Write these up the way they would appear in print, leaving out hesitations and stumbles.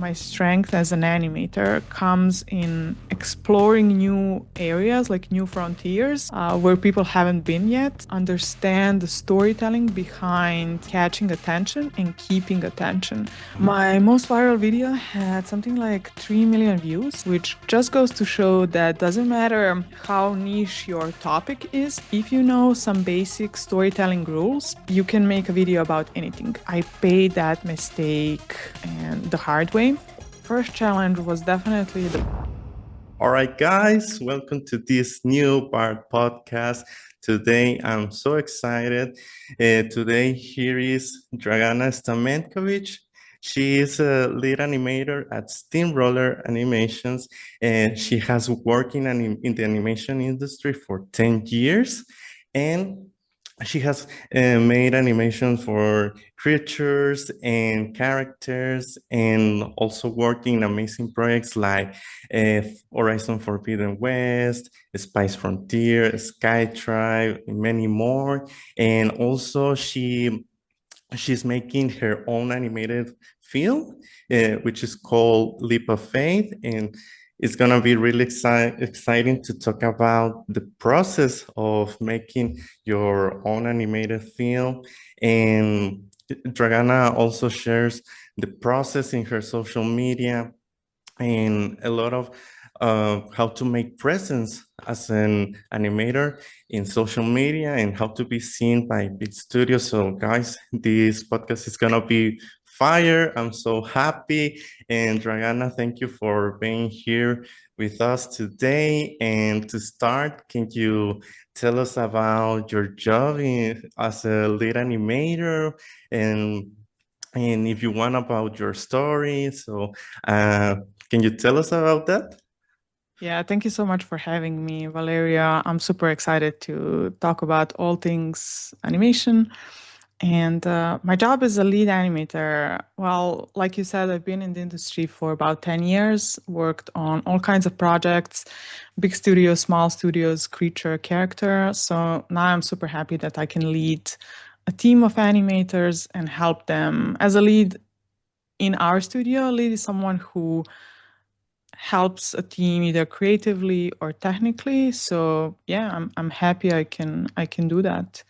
my strength as an animator comes in exploring new areas, like new frontiers, where people haven't been yet, understand the storytelling behind catching attention and keeping attention. My most viral video had something like 3 million views, which just goes to show that doesn't matter how niche your topic is, if you know some basic storytelling rules, you can make a video about anything. I paid that mistake and the hard way. First challenge was definitely the... All right, guys, welcome to this new VartPodcast. Today, I'm so excited. Today, here is Dragana Stamenkovic. She is a lead animator at SteamRoller Animations, and she has worked in the animation industry for 10 years. And she has made animation for creatures and characters, and also worked in amazing projects like Horizon Forbidden West, Spice Frontier, Skytribe, and many more. And also she's making her own animated film, which is called Leap of Faith. And it's going to be really exciting to talk about the process of making your own animated film. And Dragana also shares the process in her social media and a lot of how to make presence as an animator in social media and how to be seen by big studios. So guys, this podcast is gonna be fire. I'm so happy. And Dragana, thank you for being here with us today. And to start, can you tell us about your job as a lead animator, and if you want, about your story? So can you tell us about that? Yeah, thank you so much for having me, Valeria. I'm super excited to talk about all things animation. And my job is a lead animator. Well, like you said, I've been in the industry for about 10 years, worked on all kinds of projects, big studios, small studios, creature, character. So now I'm super happy that I can lead a team of animators and help them. As a lead in our studio, a lead is someone who helps a team either creatively or technically. So yeah, I'm happy I can do that.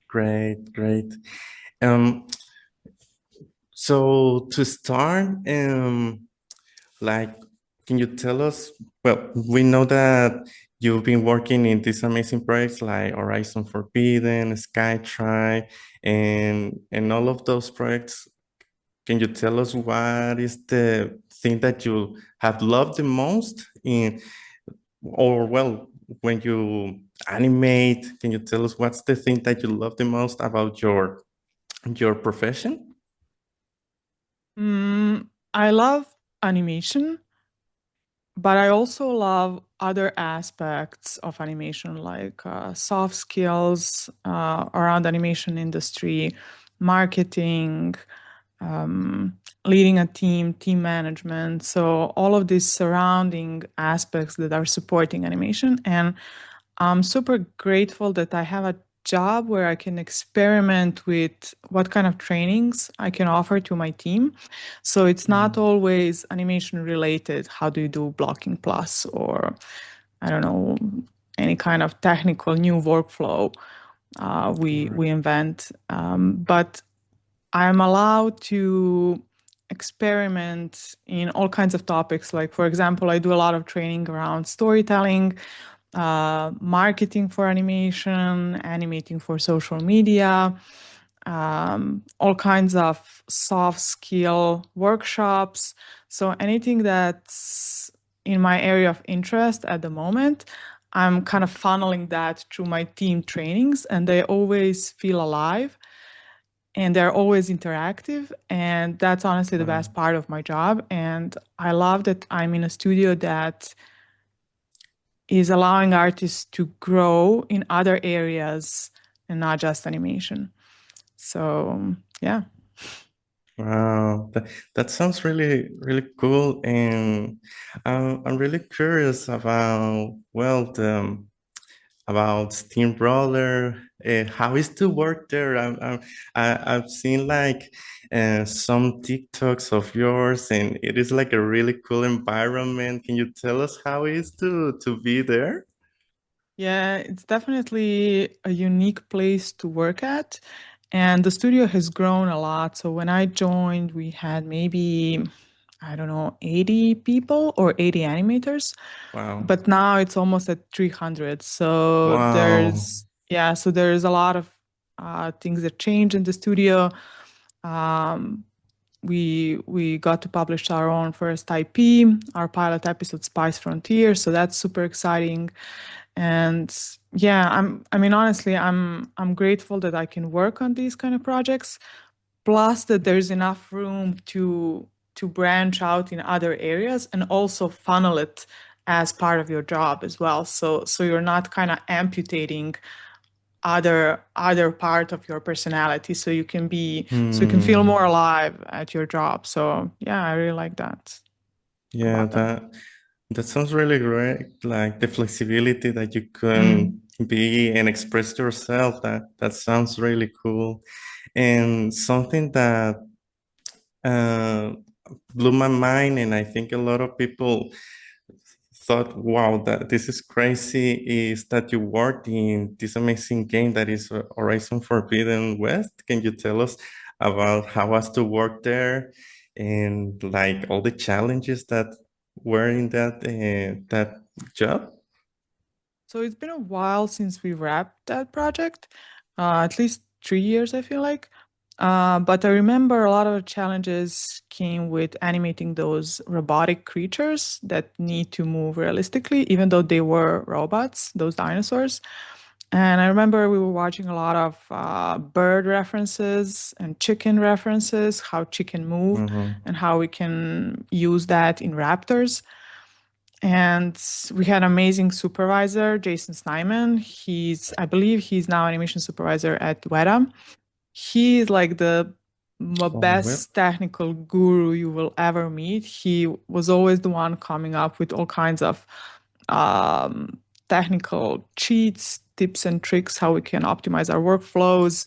Great, great. Um, so to start, like, can you tell us? Well, we know that you've been working in these amazing projects like Horizon Forbidden, Skytribe, and all of those projects. Can you tell us what is the thing that you have loved the most in, or well, when you animate? Can you tell us what's the thing that you love the most about your profession? I love animation, but I also love other aspects of animation, like soft skills around animation industry, marketing, leading a team management. So all of these surrounding aspects that are supporting animation. And I'm super grateful that I have a job where I can experiment with what kind of trainings I can offer to my team. So it's not always animation related. How do you do blocking plus, or I don't know, any kind of technical new workflow we invent. But I'm allowed to experiment in all kinds of topics. Like, for example, I do a lot of training around storytelling, marketing for animation, animating for social media, all kinds of soft skill workshops. So anything that's in my area of interest at the moment, I'm kind of funneling that through my team trainings, and they always feel alive and they're always interactive. And that's honestly the best part of my job. And I love that I'm in a studio that is allowing artists to grow in other areas and not just animation. So, yeah. Wow, that sounds really, really cool. And I'm really curious about, well, about SteamRoller. How is to work there? I've seen like some TikToks of yours, and it is like a really cool environment. Can you tell us how it is to be there? Yeah, it's definitely a unique place to work at. And the studio has grown a lot. So when I joined, we had maybe, I don't know, 80 people or 80 animators. Wow. But now it's almost at 300. So Wow. there's a lot of things that change in the studio. Um, we got to publish our own first IP, our pilot episode Spice Frontier, so that's super exciting. And yeah, I mean honestly, I'm grateful that I can work on these kind of projects, plus that there's enough room to branch out in other areas and also funnel it as part of your job as well. So you're not kind of amputating other part of your personality, so you can feel Hmm. more alive at your job. So yeah, I really like that Yeah, about that. that sounds really great. Like the flexibility that you Mm. can be and express yourself. That sounds really cool. And something that uh, blew my mind, and I think a lot of people thought, "Wow, that this is crazy," is that you worked in this amazing game that is Horizon Forbidden West. Can you tell us about how was to work there and like all the challenges that were in that job? So it's been a while since we wrapped that project, at least 3 years, I feel like. But I remember a lot of the challenges came with animating those robotic creatures that need to move realistically, even though they were robots, those dinosaurs. And I remember we were watching a lot of bird references and chicken references, how chicken move, Mhm. and how we can use that in raptors. And we had an amazing supervisor, Jason Snyman. I believe he's now animation supervisor at Weta. He's like the Oh, well. best technical guru you will ever meet. He was always the one coming up with all kinds of um, technical cheats, tips, and tricks how we can optimize our workflows.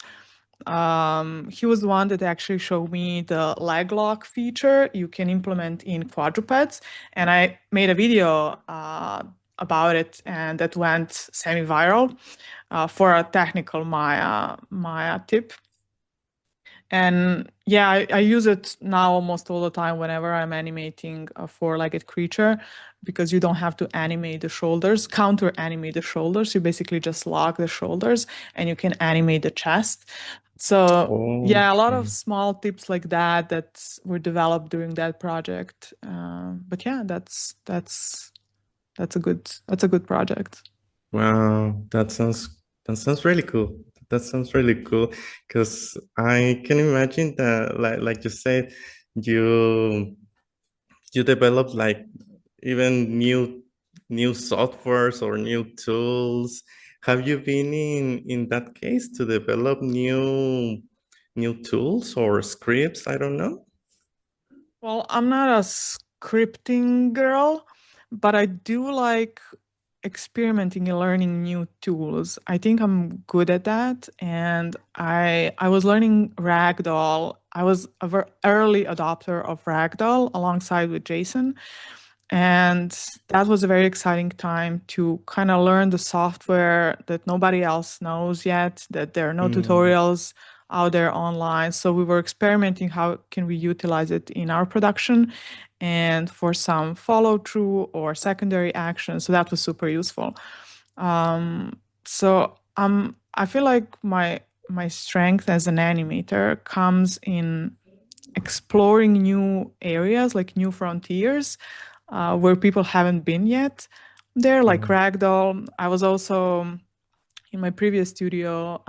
He was the one that actually showed me the leg lock feature you can implement in quadrupeds, and I made a video about it, and that went semi-viral for a technical Maya tip. And yeah, I use it now almost all the time whenever I'm animating a four-legged creature, because you don't have to animate the shoulders, counter animate the shoulders. You basically just lock the shoulders and you can animate the chest. So yeah, a lot of Okay. small tips like that were developed during that project. But yeah, that's a good project. Wow, that sounds really cool. That sounds really cool because I can imagine that, like you said, you you develop like even new softwares or new tools. Have you been in that case to develop new tools or scripts? I don't know. Well, I'm not a scripting girl, but I do like experimenting and learning new tools. I think I'm good at that. And I was learning ragdoll. I was a very early adopter of ragdoll alongside with Jason. And that was a very exciting time to kind of learn the software that nobody else knows yet, that there are no Hmm. tutorials out there online. So we were experimenting how can we utilize it in our production and for some follow through or secondary action. So that was super useful. I feel like my strength as an animator comes in exploring new areas, like new frontiers, where people haven't been yet. There, like Hmm. ragdoll. I was also in my previous studio.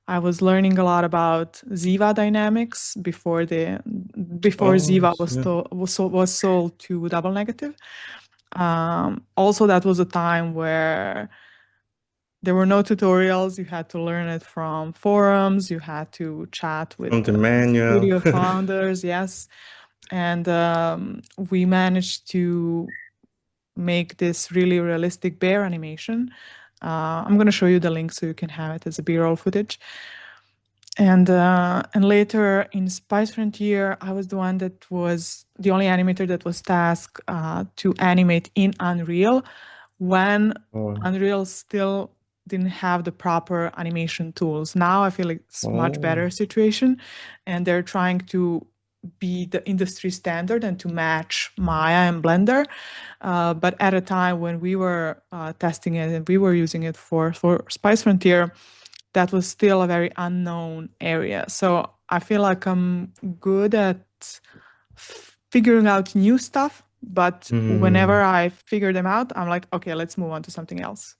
I was learning a lot about Ziva dynamics before Oh, Ziva yeah. was sold to Double Negative. Also, that was a time where there were no tutorials. You had to learn it from forums. You had to chat From with the the manual. studio founders. Yes, and we managed to make this really realistic bear animation I'm going to show you the link so you can have it as a B-roll footage. And later in Spice Frontier, I was the one that was the only animator that was tasked to animate in Unreal when Oh, Unreal still didn't have the proper animation tools. Now I feel like it's much oh, better situation, and they're trying to be the industry standard and to match Maya and Blender. But at a time when we were testing it and we were using it for Spice Frontier, that was still a very unknown area. So I feel like I'm good at figuring out new stuff, but whenever mm, I figure them out, I'm like, okay, let's move on to something else.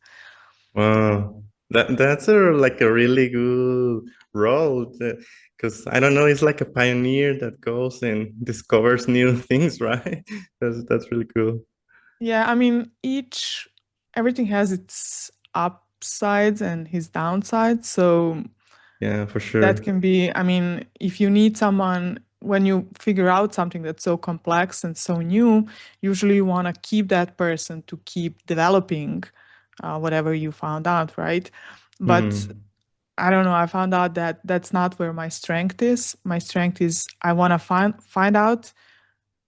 wow. That's like a really good role because I don't know, it's like a pioneer that goes and discovers new things, right? That's really cool. Yeah, I mean, everything has its upsides and his downsides. So Yeah, for that sure. can be, I mean, if you need someone, when you figure out something that's so complex and so new, usually you want to keep that person to keep developing whatever you found out, right? But Mm, I don't know, I found out that that's not where my strength is. My strength is I want to find out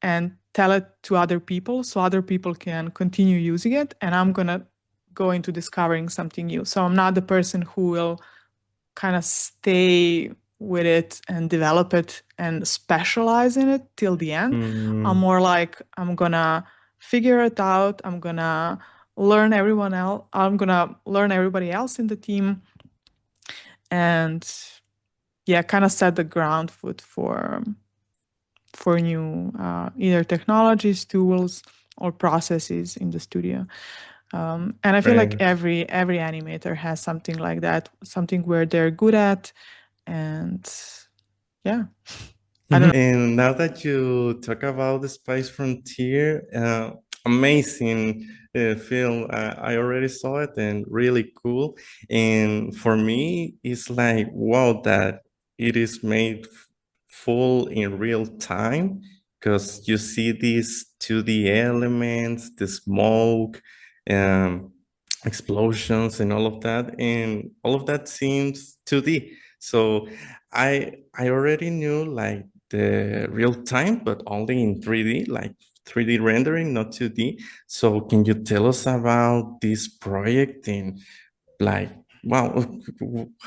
and tell it to other people so other people can continue using it, and I'm going to go into discovering something new. So I'm not the person who will kind of stay with it and develop it and specialize in it till the end. I'm mm, more like I'm gonna figure it out. I'm gonna learn everybody else in the team, and yeah, kind of set the ground foot for new either technologies, tools, or processes in the studio. And I feel like right. every animator has something like that, something where they're good at, and yeah, I don't know. And now that you talk about the Spice Frontier, amazing film. I already saw it and really cool. And for me, it's like, wow, that it is made full in real time because you see these 2D elements, the smoke, um, explosions, and all of that. And all of that seems 2D. So I already knew like the real time, but only in 3D, like 3D rendering, not 2D. So can you tell us about this project and like, wow,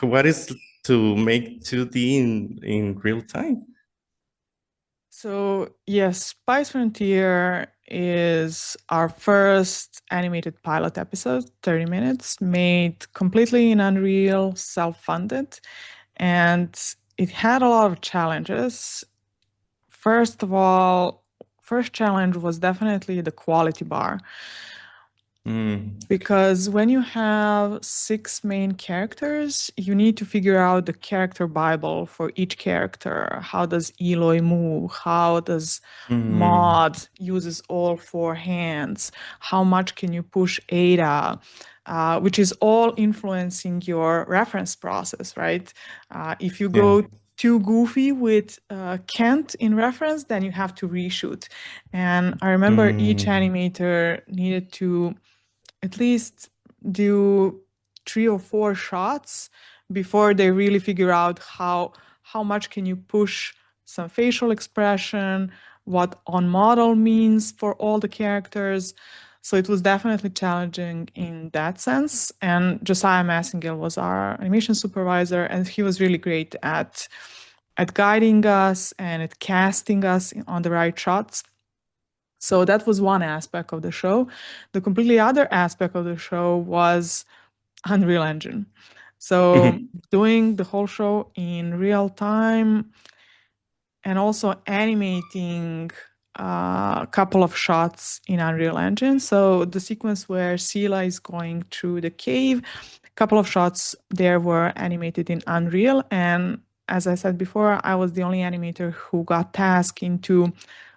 what is to make 2D in real time? So yes, Spice Frontier is our first animated pilot episode, 30 minutes, made completely in Unreal, self-funded, and it had a lot of challenges. First of all, first challenge was definitely the quality bar. Mm, Because when you have six main characters, you need to figure out the character Bible for each character. How does Eloy move? How does mm, Maud uses all four hands? How much can you push Ada? Which is all influencing your reference process, right? If you yeah. go too goofy with Kent in reference, then you have to reshoot. And I remember each Mm, animator needed to at least do 3 or 4 shots before they really figure out how much can you push some facial expression, what on model means for all the characters. So it was definitely challenging in that sense. And Josiah Massingale was our animation supervisor, and he was really great at guiding us and at casting us on the right shots. So that was one aspect of the show. The completely other aspect of the show was Unreal Engine. So doing the whole show in real time and also animating a couple of shots in Unreal Engine. So the sequence where Sela is going through the cave, a couple of shots there were animated in Unreal. And as I said before, I was the only animator who got tasked into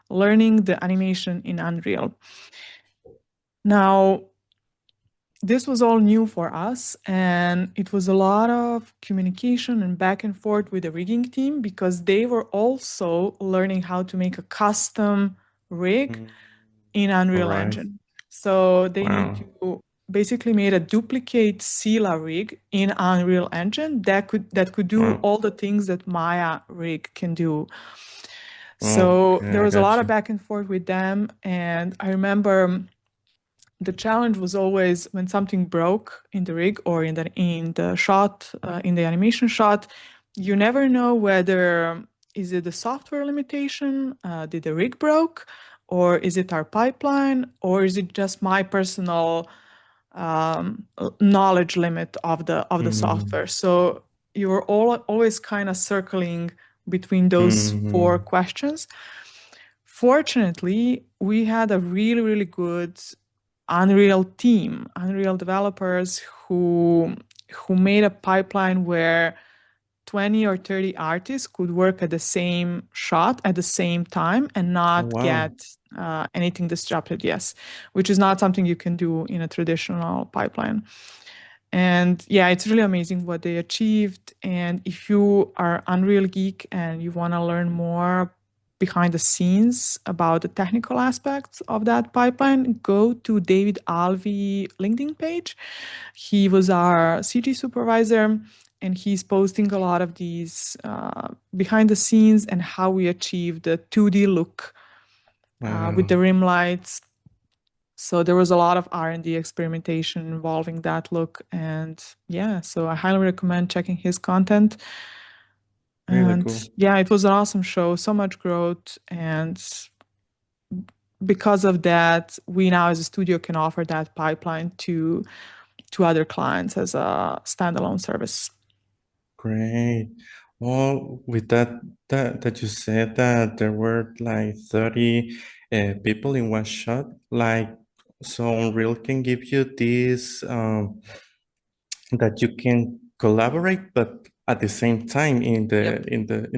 learning the animation in Unreal. Now, this was all new for us, and it was a lot of communication and back and forth with the rigging team because they were also learning how to make a custom rig mm, in all Unreal right. Engine. So they needed Wow. to basically made a duplicate Scylla rig in Unreal Engine that could do Wow. all the things that Maya rig can do. So Okay, there I was a got lot of you. back and forth with them, and I remember the challenge was always when something broke in the rig or in the shot, in the animation shot, you never know whether is it the software limitation, did the rig broke, or is it our pipeline, or is it just my personal knowledge limit of the Mm, software. So you're always kind of circling between those four mm, questions. Fortunately, we had a really, really good Unreal team, Unreal developers who made a pipeline where 20 or 30 artists could work at the same shot at the same time and oh, not wow. get anything disrupted, yes, which is not something you can do in a traditional pipeline. And yeah, it's really amazing what they achieved. And if you are Unreal Geek and you want to learn more behind the scenes about the technical aspects of that pipeline, go to David Alvey LinkedIn page. He was our CG supervisor, and he's posting a lot of these behind the scenes and how we achieved the 2D look with the Wow. rim lights. So there was a lot of R&D experimentation involving that look, and yeah, so I highly recommend checking his content. Really And cool. yeah, it was an awesome show, so much growth, and because of that, we now as a studio can offer that pipeline to other clients as a standalone service. Great. Well, with that you said that there were like 30 people in one shot, like so Unreal can give you this that you can collaborate, but at the same time in Yep.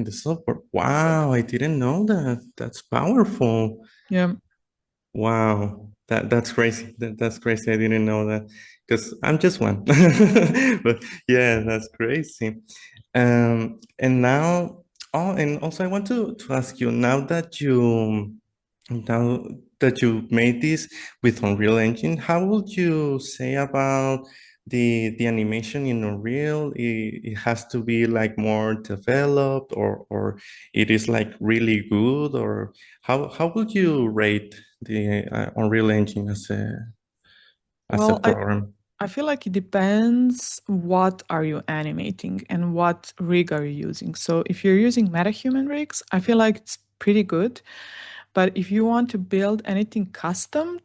the software. Wow, I didn't know that. That's powerful. Yeah. Wow, that's crazy. That's crazy. I didn't know that because I'm just one. But yeah, that's crazy. And now, oh, and also I want to ask you now that you made this with Unreal Engine, how would you say about the animation in Unreal? It has to be like more developed, or it is like really good, or how would you rate the Unreal Engine as a Well, program? I feel like it depends what are you animating and what rig are you using. So if you're using MetaHuman rigs, I feel like it's pretty good. But if you want to build anything custom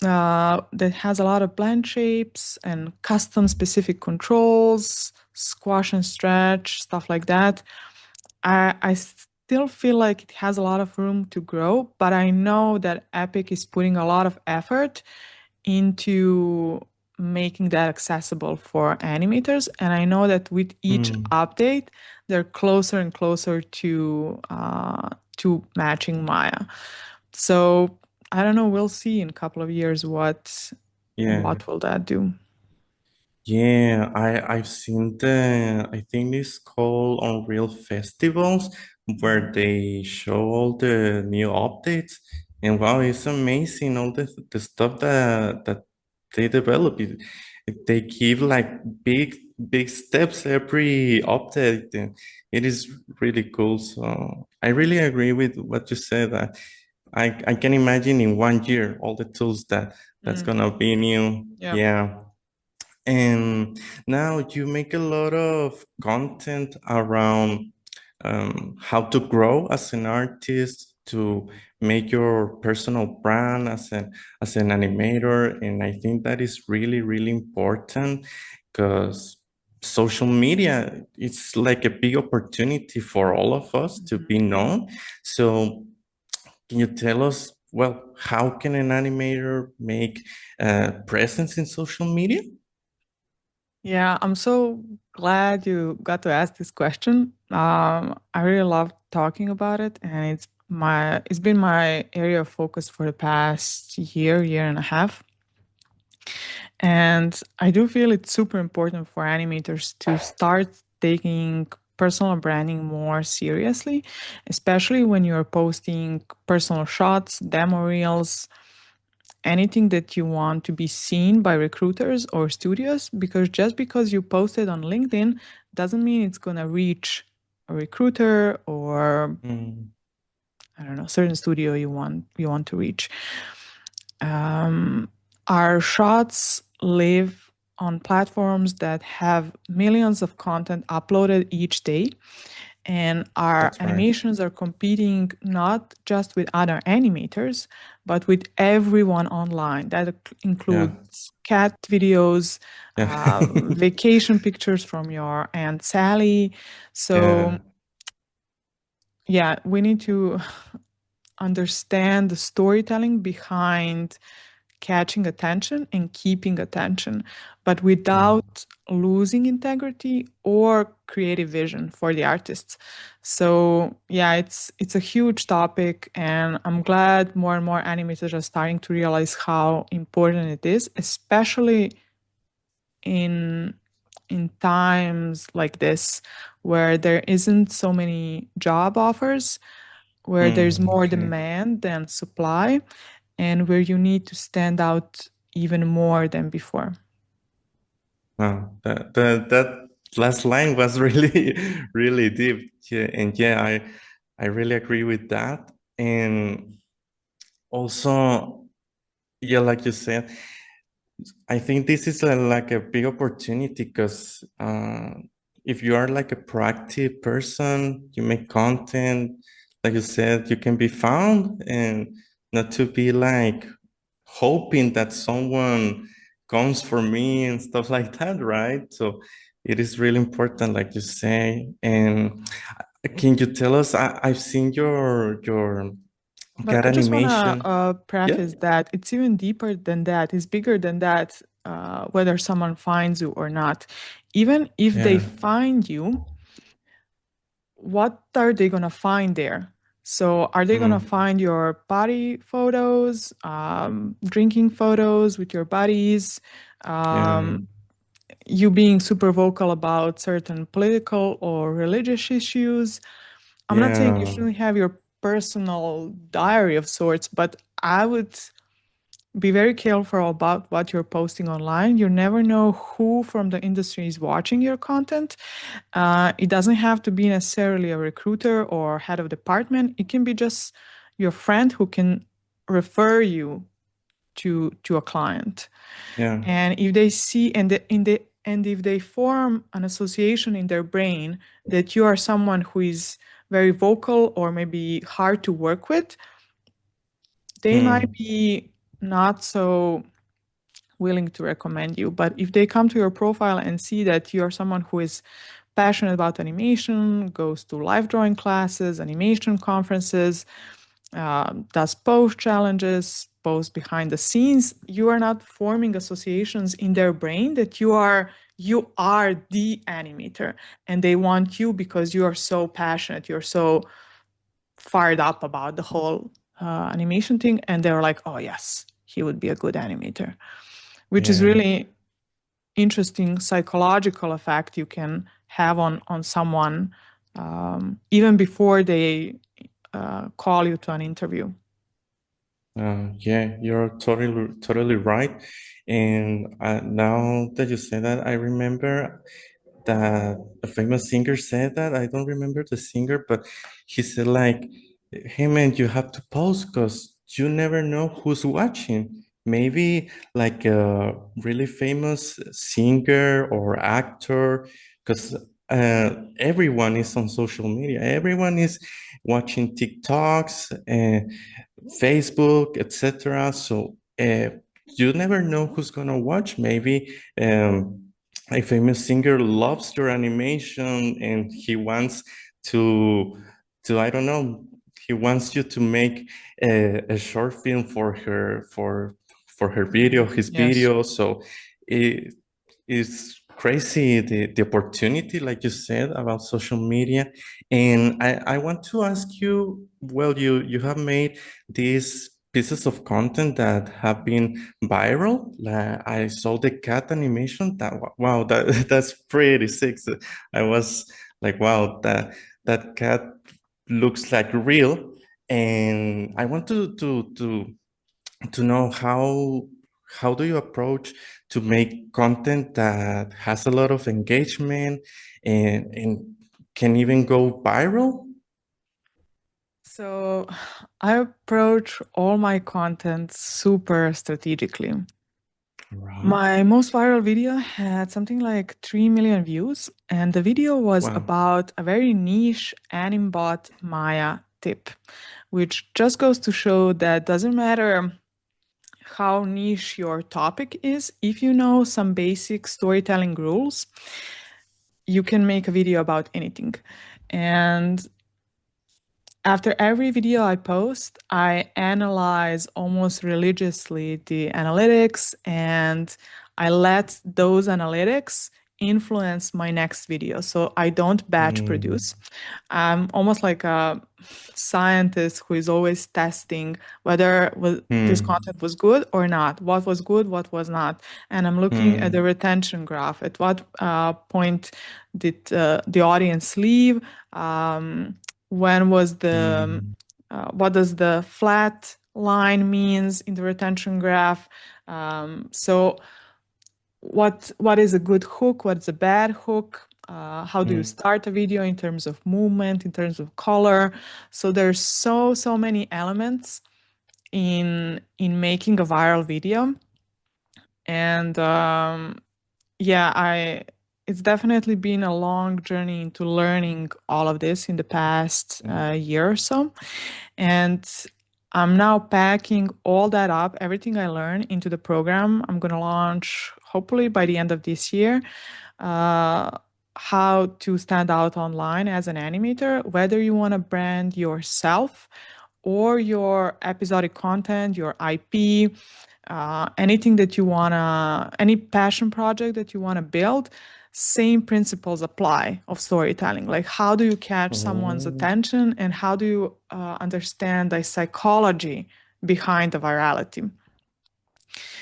that has a lot of blend shapes and custom specific controls, squash and stretch, stuff like that, I still feel like it has a lot of room to grow. But I know that Epic is putting a lot of effort into making that accessible for animators. And I know that with each Mm, update, they're closer and closer to matching Maya. So I don't know. We'll see in a couple of years yeah. what will that do. Yeah, I've seen I think it's called Unreal Festivals where they show all the new updates, and wow, it's amazing all the stuff that they develop. They give like big steps every update, and it is really cool. So I really agree with what you said. That I can imagine in 1 year all the tools that's Mm, gonna be new. yeah. Yeah. And now you make a lot of content around how to grow as an artist, to make your personal brand as an animator. And I think that is really, really important because social media it's like a big opportunity for all of us to be known. So can you tell us, well, how can an animator make a presence in social media? Yeah, I'm so glad you got to ask this question. I really love talking about it, and it's been my area of focus for the past year and a half. And I do feel it's super important for animators to start taking personal branding more seriously, especially when you're posting personal shots, demo reels, anything that you want to be seen by recruiters or studios, because just because you posted on LinkedIn doesn't mean it's going to reach a recruiter or I don't know, certain studio you want to reach. Our shots live on platforms that have millions of content uploaded each day, and our That's right. animations are competing not just with other animators, but with everyone online. That Yeah. includes cat videos, Yeah. vacation pictures from your Aunt Sally. So, Yeah. yeah, we need to understand the storytelling behind catching attention and keeping attention, but without losing integrity or creative vision for the artists. So yeah, it's a huge topic, and I'm glad more and more animators are starting to realize how important it is, especially in times like this where there isn't so many job offers, where there's more Okay. demand than supply, and where you need to stand out even more than before. Wow, that last line was really really deep. Yeah, and yeah, I really agree with that. And also, yeah, like you said, I think this is like a big opportunity because if you are like a proactive person, you make content, like you said, you can be found and not to be like hoping that someone comes for me and stuff like that, right? So it is really important, like you say. And can you tell us? I've seen your But cat I just want to animation. Yeah, preface that it's even deeper than that. It's bigger than that, whether someone finds you or not. Even if they yeah, find you, what are they going to find there? So, are they going to mm, find your party photos, drinking photos with your buddies, yeah, um, you being super vocal about certain political or religious issues? I'm not saying you yeah, shouldn't have your personal diary of sorts, but I would be very careful about what you're posting online. You never know who from the industry is watching your content. It doesn't have to be necessarily a recruiter or head of department. It can be just your friend who can refer you to a client. yeah, And if they see and if they form an association in their brain that you are someone who is very vocal or maybe hard to work with, they might mm, be not so willing to recommend you. But if they come to your profile and see that you're someone who is passionate about animation, goes to live drawing classes, animation conferences, does post challenges, post behind the scenes, you are not forming associations in their brain that you are the animator, and they want you because you are so passionate, you're so fired up about the whole animation thing, and they're like, oh yes, he would be a good animator, which is yeah. really interesting psychological effect you can have on someone, even before they call you to an interview. Yeah, you're totally right. And now that you say that, I remember that a famous singer said that. I don't remember the singer, but he said like, "Hey man, you have to post because you never know who's watching. Maybe like a really famous singer or actor, because everyone is on social media. Everyone is watching TikToks and Facebook, etc. So you never know who's gonna watch. Maybe a famous singer loves your animation and he wants to I don't know, he wants you to make a short film for her video, his Yes. video. So it is crazy the opportunity, like you said, about social media. And I want to ask you, well, you have made these pieces of content that have been viral. I saw the cat animation. Wow, that that's pretty sick. So I was like, wow, that cat looks like real. And I want to to know how do you approach to make content that has a lot of engagement and can even go viral? So I approach all my content super strategically. Right. My most viral video had something like 3 million views, and the video was Wow. about a very niche Animbot Maya tip, which just goes to show that doesn't matter how niche your topic is, if you know some basic storytelling rules, you can make a video about anything. And after every video I post, I analyze almost religiously the analytics, and I let those analytics influence my next video. So I don't batch Mm, produce. I'm almost like a scientist who is always testing whether this mm, content was good or not, what was good, what was not. And I'm looking at the mm, retention graph. At what point did the audience leave? When was the mm, what does the flat line means in the retention graph? So what is a good hook? What's a bad hook? How do you mm, start a video in terms of movement, in terms of color? So there's so many elements in making a viral video, and yeah, I it's definitely been a long journey into learning all of this in the past mm, year or so. And I'm now packing all that up, everything I learned into the program. I'm going to launch, hopefully by the end of this year, uh, how to stand out online as an animator, whether you want to brand yourself or your episodic content, your IP, anything that you want to, any passion project that you want to build. Same principles apply of storytelling. Like, how do you catch someone's oh, attention, and how do you understand the psychology behind the virality?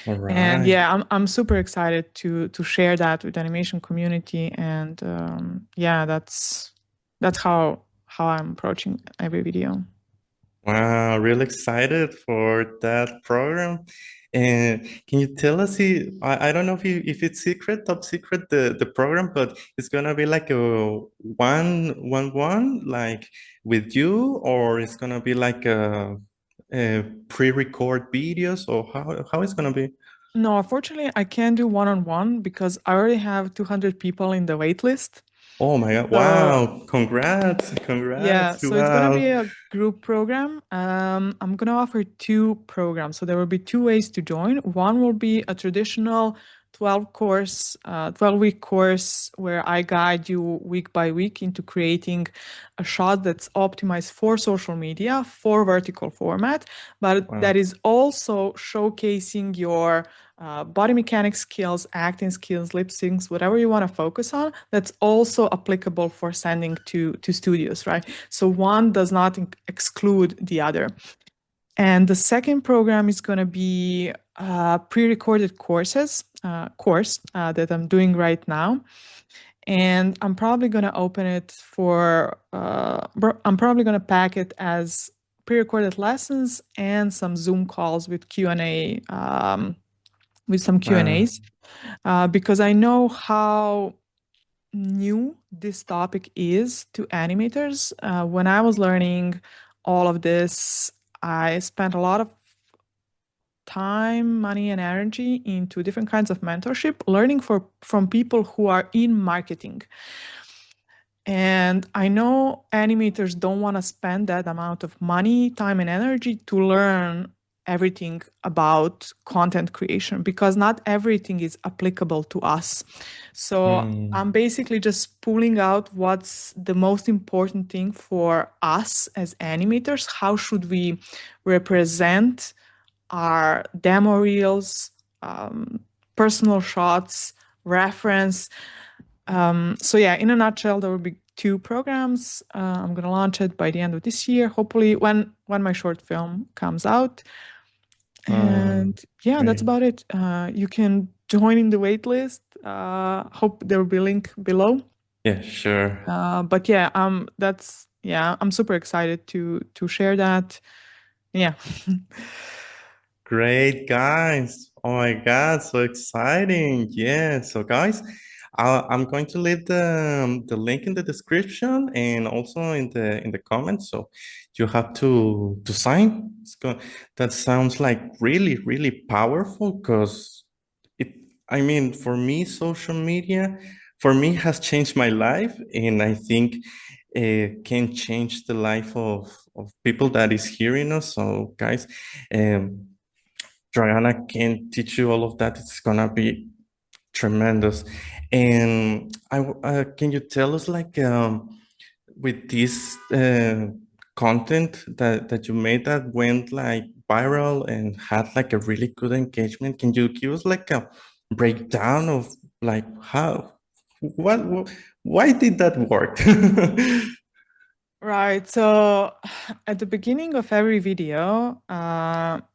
all And right. yeah, I'm super excited to share that with the animation community. And yeah, that's how I'm approaching every video. Wow, really excited for that program. And can you tell us, I don't know if it's secret, top secret, the program, but it's gonna be like a one, like with you, or it's gonna be like a pre-record videos, or how it's gonna be? No, unfortunately, I can't do one-on-one because I already have 200 people in the wait list. Oh my God, So wow, congrats, yeah, congrats, so it's gonna be wow. a group program. I'm gonna offer two programs. So there will be two ways to join. One will be a traditional 12-week course where I guide you week by week into creating a shot that's optimized for social media, for vertical format, but Wow. that is also showcasing your body mechanics skills, acting skills, lip syncs, whatever you want to focus on, that's also applicable for sending to studios, right? So one does not exclude the other. And the second program is going to be pre-recorded course that I'm doing right now. And I'm probably going to open it for, I'm probably going to pack it as pre-recorded lessons and some Zoom calls with Q&A, with some Wow. Q&As, because I know how new this topic is to animators. When I was learning all of this, I spent a lot of time, money, and energy into different kinds of mentorship, learning from people who are in marketing. And I know animators don't want to spend that amount of money, time, and energy to learn everything about content creation because not everything is applicable to us. So Hmm. I'm basically just pulling out what's the most important thing for us as animators. How should we represent our demo reels, personal shots, reference? So yeah, in a nutshell, there will be two programs. I'm gonna launch it by the end of this year, hopefully when my short film comes out. And yeah, that's Great. about it. You can join in the wait list. Hope there will be a link below. Yeah, sure. But yeah, that's yeah, I'm super excited to share that. Yeah. Great, guys. Oh my God, so exciting. Yeah. So, guys, I'm going to leave the link in the description and also in the comments. So you have to sign. That sounds like really, really powerful because it, I mean, for me, social media, for me, has changed my life, and I think can change the life of people that is hearing us. So, guys, um, Dragana can teach you all of that. It's gonna be tremendous. And can you tell us, like, with this content that you made that went like viral and had like a really good engagement, can you give us like a breakdown of like how, what why did that work? Right. So at the beginning of every video,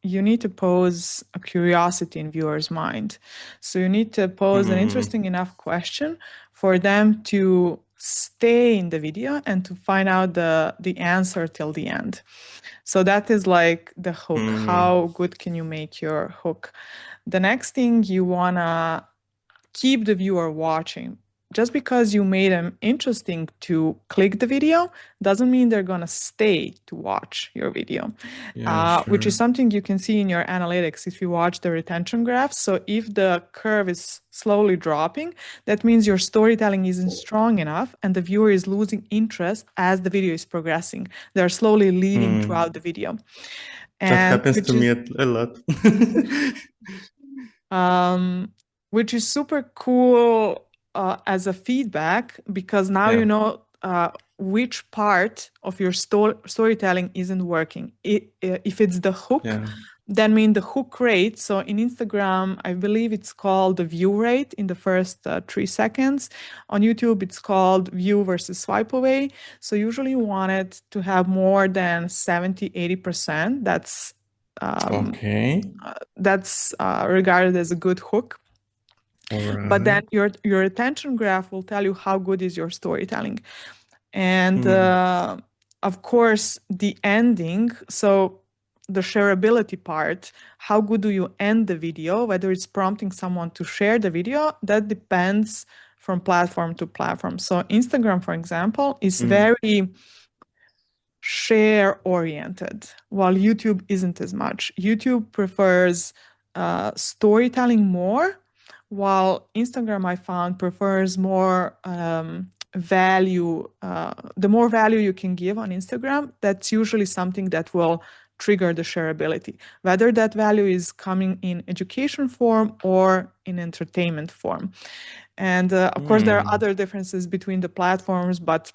you need to pose a curiosity in viewers' mind. So you need to pose an Hmm. interesting enough question for them to stay in the video and to find out the answer till the end. So that is like the hook. Hmm. How good can you make your hook? The next thing you wanna keep the viewer watching. Just because you made them interesting to click the video doesn't mean they're gonna stay to watch your video, Yeah, which is sure. something you can see in your analytics if you watch the retention graph. So if the curve is slowly dropping, that means your storytelling isn't strong enough and the viewer is losing interest as the video is progressing. They're slowly leaving Hmm. throughout the video. That And happens to me a lot. um, which is super cool as a feedback because now you Yeah, know which part of your storytelling isn't working. If it's the hook, yeah. that means the hook rate. So in Instagram, I believe it's called the view rate in the first 3 seconds. On YouTube, it's called view versus swipe away. So usually you want it to have more than 70-80%. Um, Okay. that's regarded as a good hook. All But then right. your attention graph will tell you how good is your storytelling. And Hmm. of course, the ending. So the shareability part, how good do you end the video, whether it's prompting someone to share the video, that depends from platform to platform. So Instagram, for example, is Hmm. very share oriented, while YouTube isn't as much. YouTube prefers storytelling more, while Instagram, I found, prefers more value. The more value you can give on Instagram, that's usually something that will trigger the shareability, whether that value is coming in education form or in entertainment form. And of course, there are Hmm. other differences between the platforms, but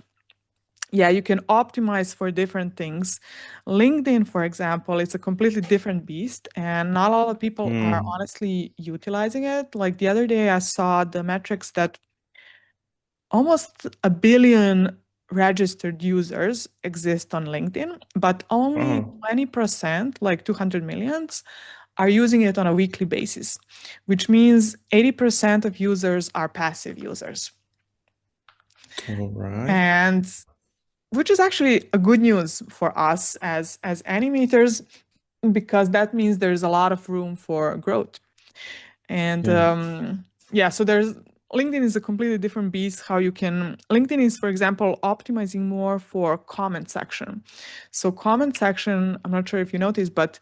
yeah, you can optimize for different things. LinkedIn, for example, it's a completely different beast, and not a lot of people are Hmm. honestly utilizing it. Like the other day, I saw the metrics that almost a billion registered users exist on LinkedIn, but only Oh, 20%, like 200 millions, are using it on a weekly basis, which means 80% of users are passive users. all right. And which is actually a good news for us as animators because that means there's a lot of room for growth. And Yeah. yeah, so there's LinkedIn is a completely different beast. How you can LinkedIn is, for example, optimizing more for comment section. So comment section, I'm not sure if you noticed, but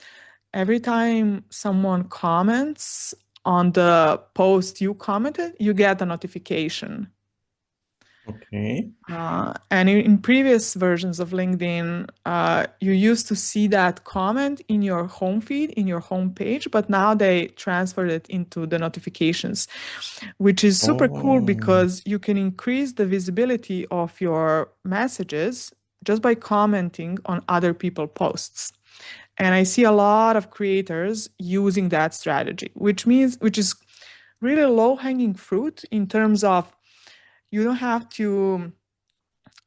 every time someone comments on the post you commented, you get a notification. Okay. And in previous versions of LinkedIn, you used to see that comment in your home feed, in your home page, but now they transferred it into the notifications, which is super cool Oh. because you can increase the visibility of your messages just by commenting on other people's posts. And I see a lot of creators using that strategy, which is really low hanging fruit in terms of you don't have to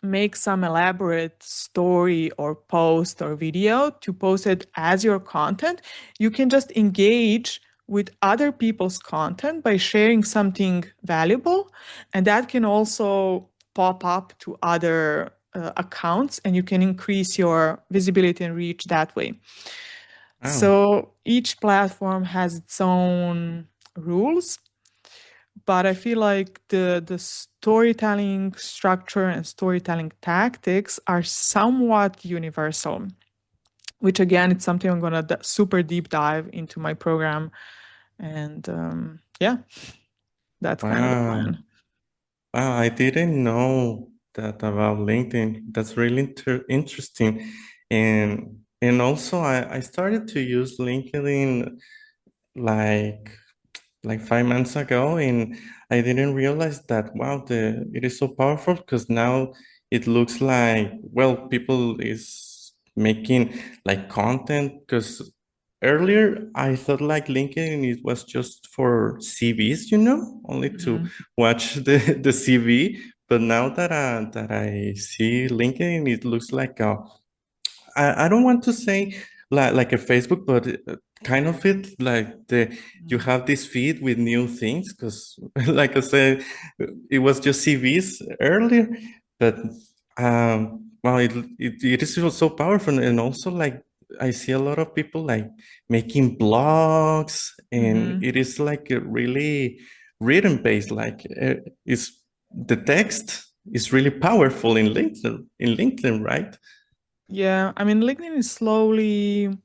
make some elaborate story or post or video to post it as your content. You can just engage with other people's content by sharing something valuable, and that can also pop up to other accounts, and you can increase your visibility and reach that way. Oh, So each platform has its own rules, but I feel like the storytelling structure and storytelling tactics are somewhat universal, which again, it's something I'm gonna super deep dive into my program. And yeah, that's kind of the wow. plan. Wow, I didn't know that about LinkedIn. That's really interesting. And also I started to use LinkedIn like 5 months ago, and I didn't realize that wow, it is so powerful because now it looks like well, people is making like content because earlier I thought like LinkedIn it was just for CVs, only to Mhm. watch the CV. But now that I see LinkedIn, it looks like I don't want to say like a Facebook, but kind of it like you have this feed with new things because, like I said, it was just CVs earlier, but well, it is so powerful, and also like I see a lot of people like making blogs, and Mhm. it is like a really written based, like it's the text is really powerful in LinkedIn, right? Yeah, I mean, LinkedIn is slowly.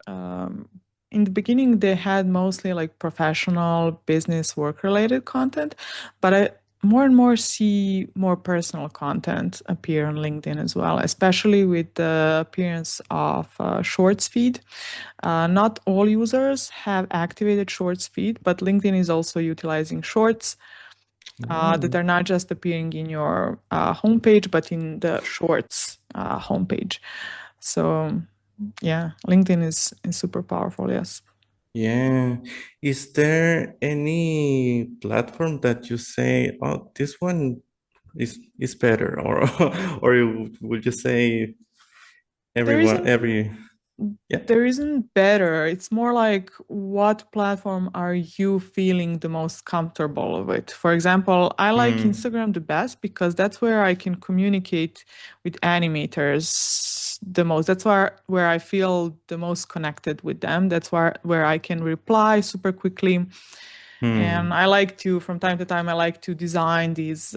Um, in the beginning, they had mostly like professional, business, work-related content, but I more and more see more personal content appear on LinkedIn as well, especially with the appearance of Shorts feed. Not all users have activated Shorts feed, but LinkedIn is also utilizing Shorts that Oh. are not just appearing in your homepage, but in the Shorts homepage. So yeah, LinkedIn is super powerful. Yes. Yeah. Is there any platform that you say, oh, this one is better, or or would you say There everyone isn't every yeah? there isn't better. It's more like what platform are you feeling the most comfortable with? For example, I like Hmm. Instagram the best because that's where I can communicate with animators the most. That's where I feel the most connected with them. That's where I can reply super quickly. And Hmm. I like to, from time to time, I like to design these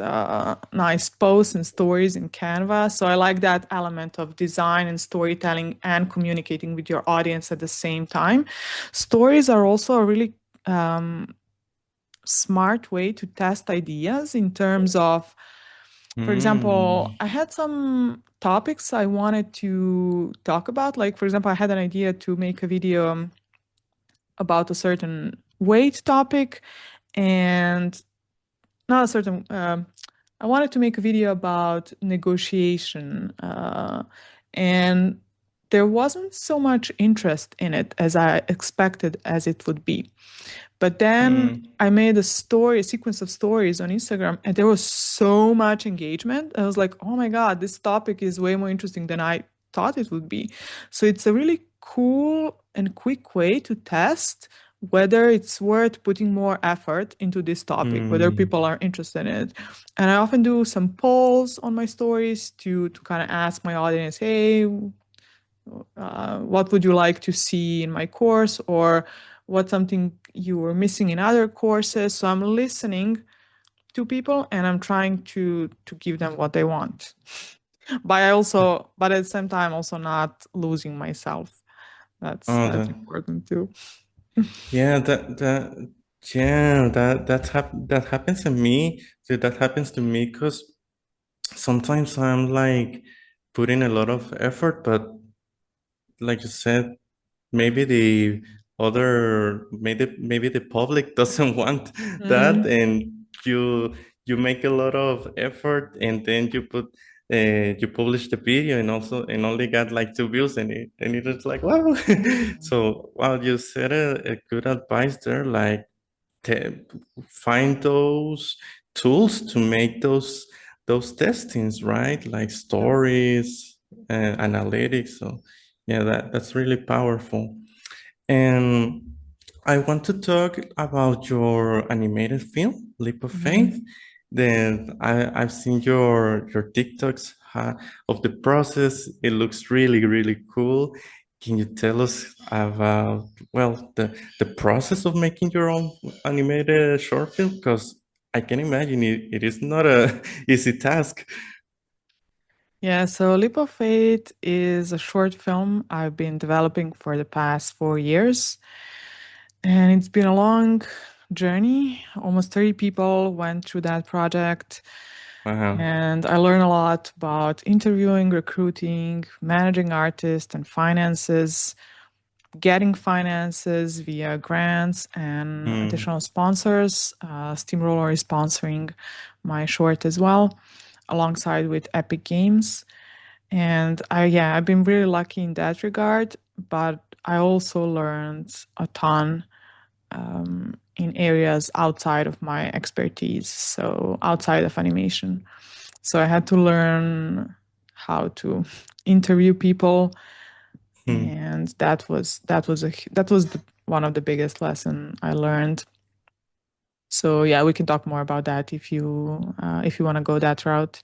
nice posts and stories in Canva. So I like that element of design and storytelling and communicating with your audience at the same time. Stories are also a really smart way to test ideas in terms of, for Hmm. example, I had some topics I wanted to talk about. Like, for example, I had an idea to make a video about a certain weight topic and not a certain I wanted to make a video about negotiation and there wasn't so much interest in it as I expected as it would be, but then Hmm. I made a sequence of stories on Instagram, and there was so much engagement. I was like, oh my God, this topic is way more interesting than I thought it would be. So it's a really cool and quick way to test whether it's worth putting more effort into this topic, whether Hmm. people are interested in it. And I often do some polls on my stories to kind of ask my audience, hey, what would you like to see in my course, or what's something you were missing in other courses. So I'm listening to people and I'm trying to give them what they want, but at the same time also not losing myself. Oh, That's important too. yeah, yeah, that happens to me. So that happens to me because sometimes I'm like putting a lot of effort, but like you said, maybe maybe the public doesn't want that, Hmm. and you make a lot of effort, and then you publish the video, and only got like 2 views, and it is like wow. So wow, you said a good advice there, like te- find those tools to make those testings, right? Like Yeah. stories and analytics. So yeah, that's really powerful. And I want to talk about your animated film, Leap of Faith. Hmm. Then I've seen your TikToks of the process. It looks really, really cool. Can you tell us about, well, the process of making your own animated short film? Because I can imagine it is not a easy task. Yeah, so Leap of Faith is a short film I've been developing for the past 4 years. And it's been a long journey. Almost 30 people went through that project. Wow. And I learned a lot about interviewing, recruiting, managing artists, and finances, getting finances via grants and Hmm. additional sponsors. SteamRoller is sponsoring my short as well, alongside with Epic Games. And I've been really lucky in that regard, but I also learned a ton in areas outside of my expertise, so outside of animation. So I had to learn how to interview people, Hmm. and that was one of the biggest lesson I learned. So yeah, we can talk more about that if you want to go that route.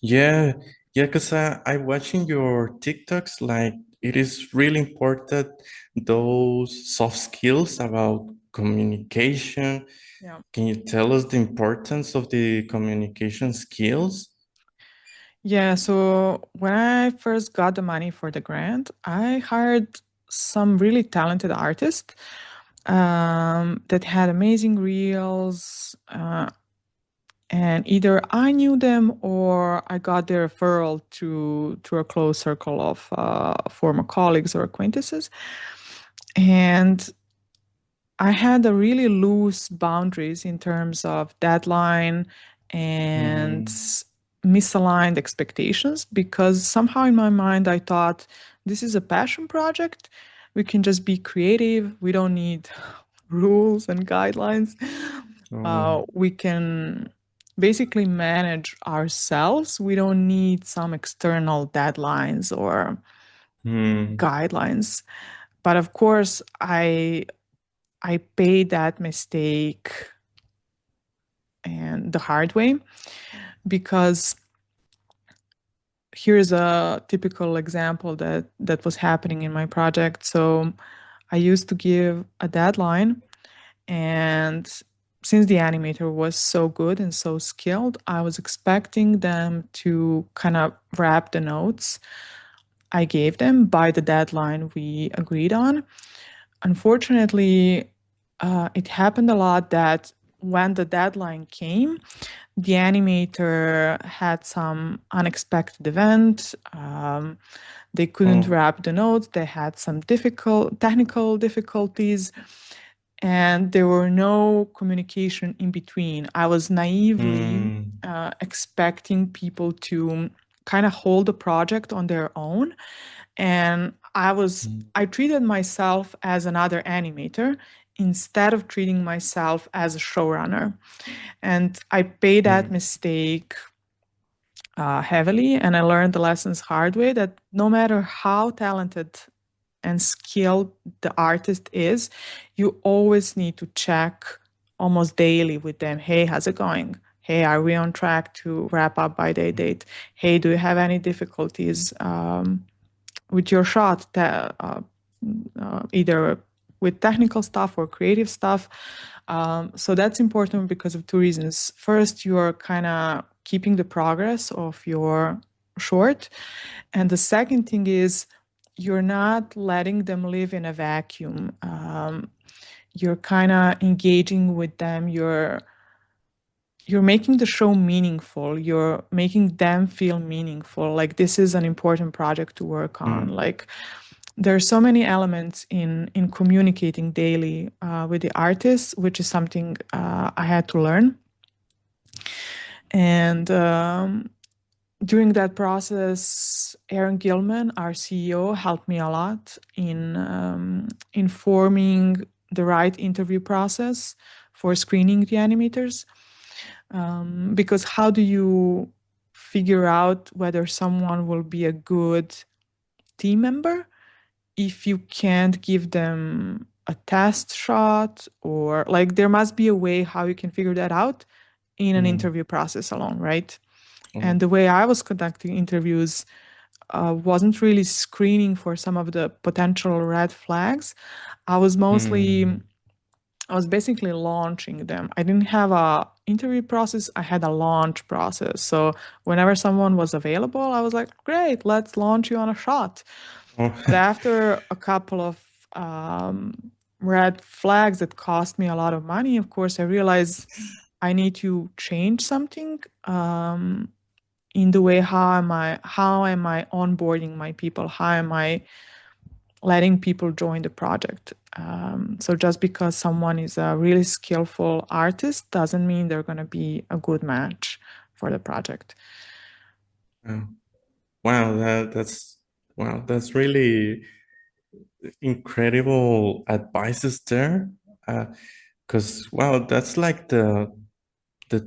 Yeah, yeah, because I watching your TikToks, like it is really important those soft skills about communication. Yeah. Can you tell us the importance of the communication skills? Yeah, so when I first got the money for the grant, I hired some really talented artists that had amazing reels. And either I knew them or I got their referral to a close circle of former colleagues or acquaintances. And I had a really loose boundaries in terms of deadline and Hmm. misaligned expectations because somehow in my mind I thought this is a passion project. We can just be creative. We don't need rules and guidelines. Oh. We can basically manage ourselves. We don't need some external deadlines or Hmm. guidelines. But of course, I paid that mistake and the hard way because here's a typical example that was happening in my project. So I used to give a deadline, and since the animator was so good and so skilled, I was expecting them to kind of wrap the notes I gave them by the deadline we agreed on. Unfortunately, it happened a lot that when the deadline came, the animator had some unexpected event. They couldn't Oh. wrap the notes. They had some difficult technical difficulties, and there were no communication in between. I was naively Hmm. expecting people to kind of hold the project on their own, and I treated myself as another animator instead of treating myself as a showrunner. And I paid that Hmm. mistake heavily, and I learned the lessons hard way that no matter how talented and skilled the artist is, you always need to check almost daily with them. Hey, how's it going? Hey, are we on track to wrap up by day date? Hey, do you have any difficulties with your shot? Either with technical stuff or creative stuff. So that's important because of two reasons. First, you're kind of keeping the progress of your short. And the second thing is you're not letting them live in a vacuum. You're kind of engaging with them. You're making the show meaningful. You're making them feel meaningful. Like this is an important project to work on. Hmm. Like there are so many elements in communicating daily with the artists, which is something I had to learn. And during that process, Aaron Gilman, our CEO, helped me a lot in informing the right interview process for screening the animators. Because how do you figure out whether someone will be a good team member if you can't give them a test shot, or like there must be a way how you can figure that out in an Hmm. interview process alone, right? And Oh. the way I was conducting interviews, wasn't really screening for some of the potential red flags. I was basically launching them. I didn't have a interview process. I had a launch process. So whenever someone was available, I was like, great, let's launch you on a shot. Oh. But after a couple of red flags that cost me a lot of money, of course, I realized I need to change something in the way how am I onboarding my people? How am I letting people join the project? So just because someone is a really skillful artist doesn't mean they're going to be a good match for the project. Wow, that's really incredible advices there. Because wow, that's like the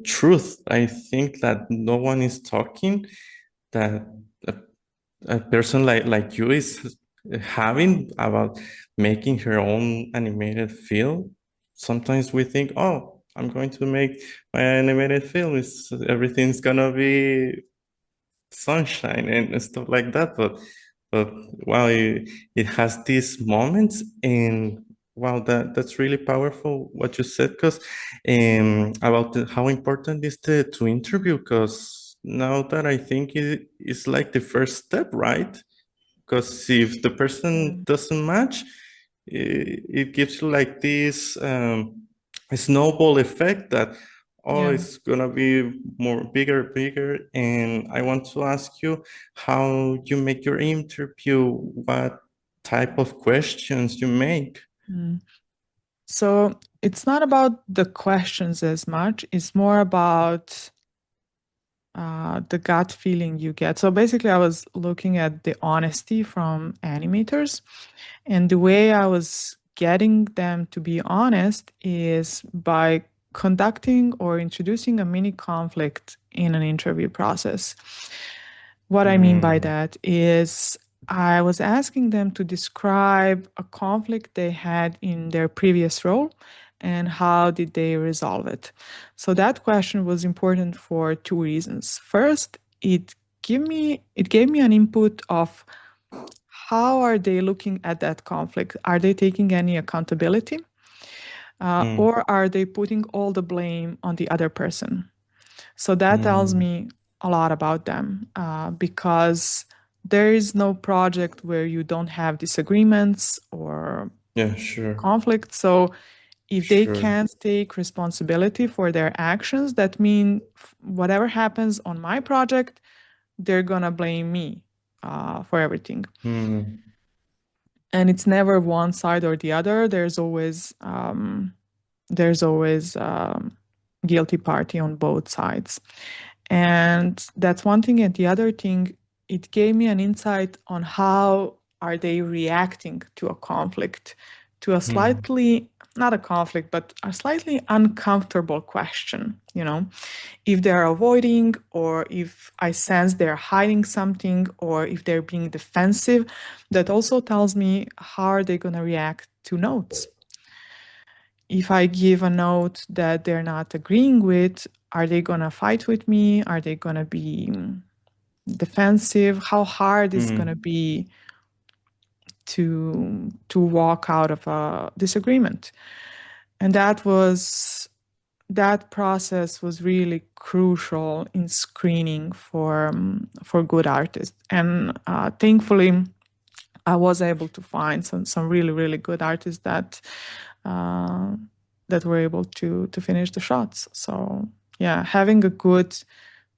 truth. I think that no one is talking, that a, a person like you is having about making her own animated film. Sometimes we think, oh, I'm going to make my animated film. It's everything's gonna be sunshine and stuff like that. But wow, it has these moments, and wow, that's really powerful what you said, because about how important is to interview, because now that I think it's like the first step, right? Because if the person doesn't match, it gives you like this snowball effect that, oh, Yeah. it's gonna be more bigger. And I want to ask you how you make your interview, what type of questions you make. So it's not about the questions as much. It's more about the gut feeling you get. So basically, I was looking at the honesty from animators, and the way I was getting them to be honest is by conducting or introducing a mini conflict in an interview process. What I mean by Mm, that is I was asking them to describe a conflict they had in their previous role and how did they resolve it. So that question was important for two reasons. First, it gave me an input of how are they looking at that conflict? Are they taking any accountability? mm, Or are they putting all the blame on the other person? So that tells mm. me a lot about them because there is no project where you don't have disagreements or Yeah, sure, conflicts. So if they sure. can't take responsibility for their actions, that means whatever happens on my project, they're gonna blame me for everything. Mm, And it's never one side or the other. There's always guilty party on both sides. And that's one thing. And the other thing, it gave me an insight on how are they reacting to a conflict, to a mm, slightly, not a conflict, but a slightly uncomfortable question, if they're avoiding or if I sense they're hiding something or if they're being defensive. That also tells me how are they going to react to notes. If I give a note that they're not agreeing with, are they going to fight with me? Are they going to be defensive? How hard is it going to mm. be to walk out of a disagreement? And that process was really crucial in screening for good artists. And thankfully, I was able to find some really really good artists uh, that were able to finish the shots. So yeah, having a good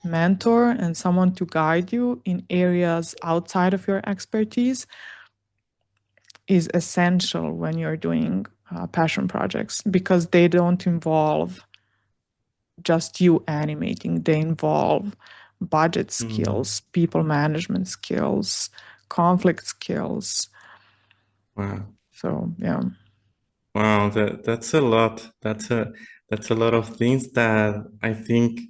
mentor and someone to guide you in areas outside of your expertise is essential when you're doing passion projects because they don't involve just you animating. They involve budget Mm. skills, people management skills, conflict skills. Wow. So yeah. Wow, that's a lot. That's a lot of things that I think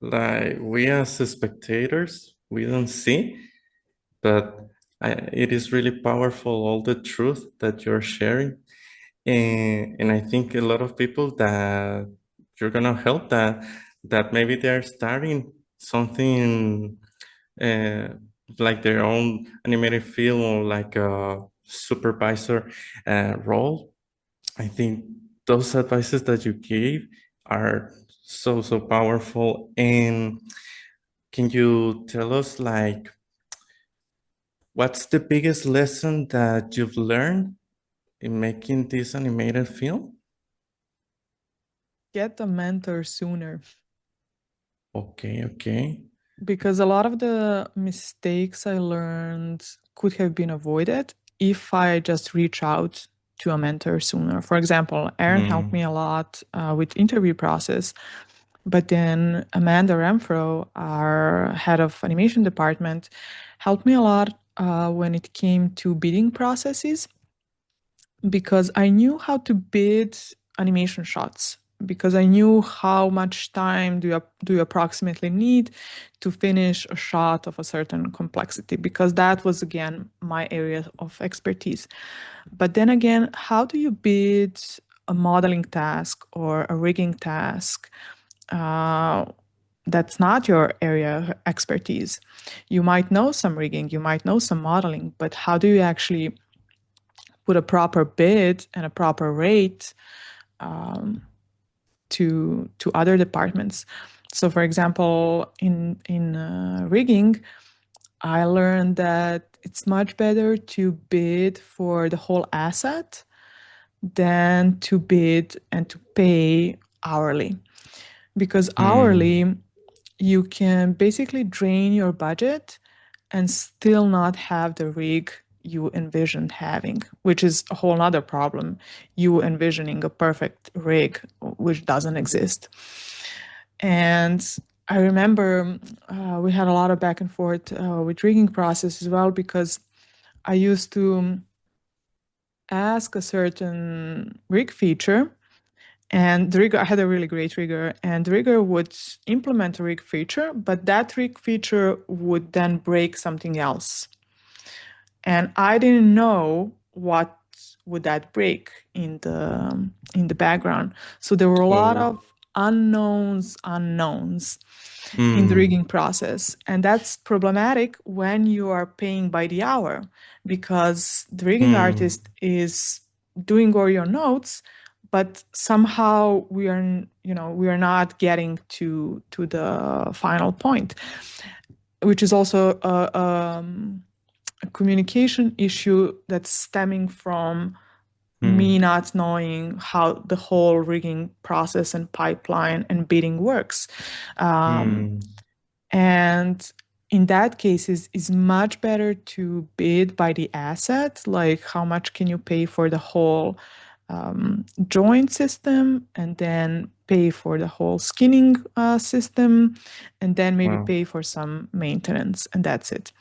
like we as spectators we don't see, but it is really powerful all the truth that you're sharing, and I think a lot of people that you're gonna help that maybe they're starting something like their own animated film or like a supervisor role. I think those advices that you gave are so powerful. And can you tell us like what's the biggest lesson that you've learned in making this animated film? Get a mentor sooner, Okay, okay. because a lot of the mistakes I learned could have been avoided if I just reach out to a mentor sooner. For example, Aaron helped me Mm, a lot with interview process, but then Amanda Renfro, our head of animation department, helped me a lot when it came to bidding processes, because I knew how to bid animation shots, because I knew how much time do you approximately need to finish a shot of a certain complexity, because that was again my area of expertise. But then again, how do you bid a modeling task or a rigging task? Uh, that's not your area of expertise. You might know some rigging, you might know some modeling, but how do you actually put a proper bid and a proper rate to other departments? So, for example, in rigging, I learned that it's much better to bid for the whole asset than to bid and to pay hourly, because mm, hourly you can basically drain your budget and still not have the rig you envisioned having, which is a whole other problem. You envisioning a perfect rig which doesn't exist. And I remember we had a lot of back and forth with rigging process as well, because I used to ask a certain rig feature, and the rigger, I had a really great rigger, and the rigger would implement a rig feature, but that rig feature would then break something else. And I didn't know what would that break in the background. So there were a lot oh, of unknowns in the mm, rigging process. And that's problematic when you are paying by the hour, because the rigging mm, artist is doing all your notes, but somehow we are not getting to the final point, which is also a communication issue that's stemming from me mm, not knowing how the whole rigging process and pipeline and bidding works. Um, mm, and in that case, is much better to bid by the asset, like how much can you pay for the whole joint system, and then pay for the whole skinning system, and then maybe wow. pay for some maintenance, and that's it.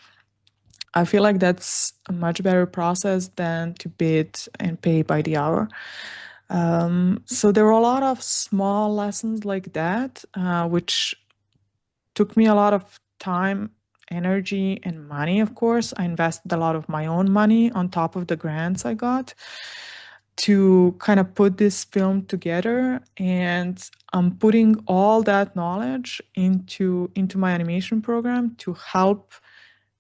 I feel like that's a much better process than to bid and pay by the hour. So there were a lot of small lessons like that, which took me a lot of time, energy, and money, of course. I invested a lot of my own money on top of the grants I got to kind of put this film together. And I'm putting all that knowledge into my animation program to help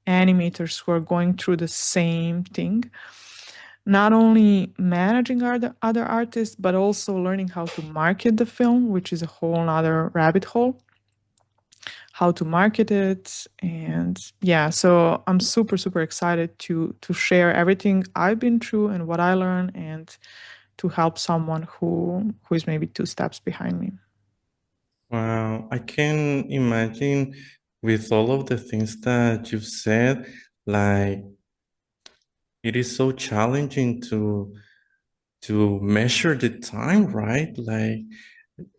animators who are going through the same thing, not only managing other artists, but also learning how to market the film, which is a whole other rabbit hole, how to market it. And yeah, so I'm super excited to share everything I've been through and what I learned, and to help someone who is maybe two steps behind me. Wow, I can imagine with all of the things that you've said, like it is so challenging to measure the time, right? Like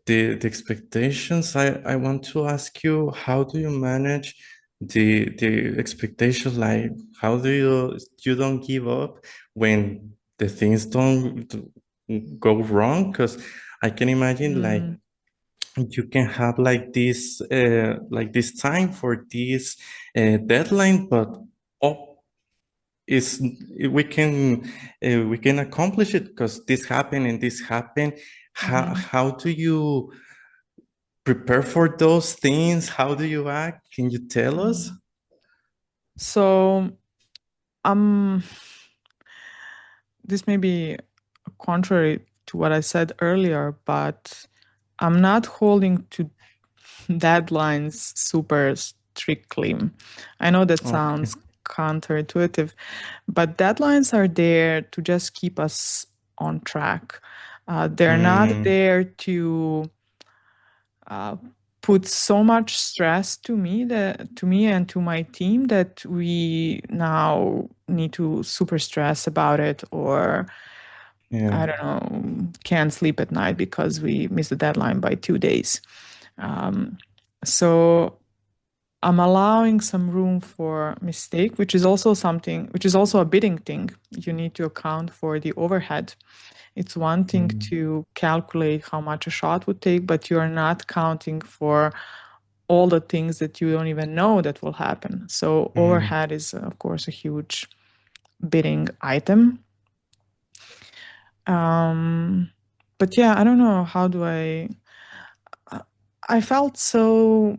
the expectations. I want to ask you, how do you manage the expectations? Like how do you don't give up when the things don't go wrong? Because I can imagine like Mm, you can have like this time for this deadline, but oh, is we can accomplish it because this happened and this happened. mhm. How do you prepare for those things? How do you act? Can you tell us? So um this may be contrary to what I said earlier, but I'm not holding to deadlines super strictly. I know that Okay. sounds counterintuitive, but deadlines are there to just keep us on track. They're not Mm, there to uh, put so much stress to me and to my team that we now need to super stress about it, or yeah. I don't know, can't sleep at night because we missed the deadline by 2 days. Um, so I'm allowing some room for mistake, which is also something, which is also a bidding thing. You need to account for the overhead. It's one thing Mm, to calculate how much a shot would take, but you're not counting for all the things that you don't even know that will happen. So mm, overhead is, of course, a huge bidding item. Um, but yeah, I don't know. How do I? I felt so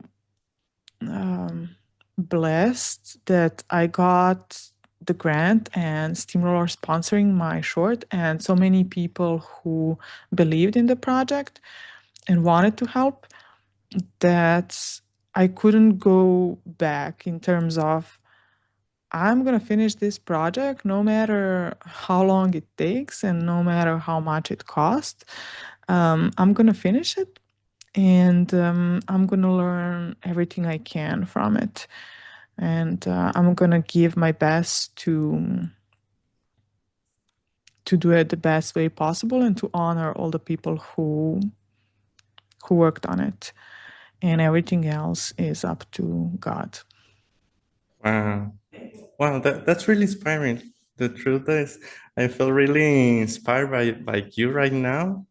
blessed that I got the grant and SteamRoller sponsoring my short, and so many people who believed in the project and wanted to help, that I couldn't go back in terms of I'm going to finish this project no matter how long it takes and no matter how much it costs. I'm going to finish it, and I'm going to learn everything I can from it. And I'm going to give my best to do it the best way possible and to honor all the people who worked on it. And everything else is up to God. wow. Wow, that's really inspiring. The truth is, I feel really inspired by you right now.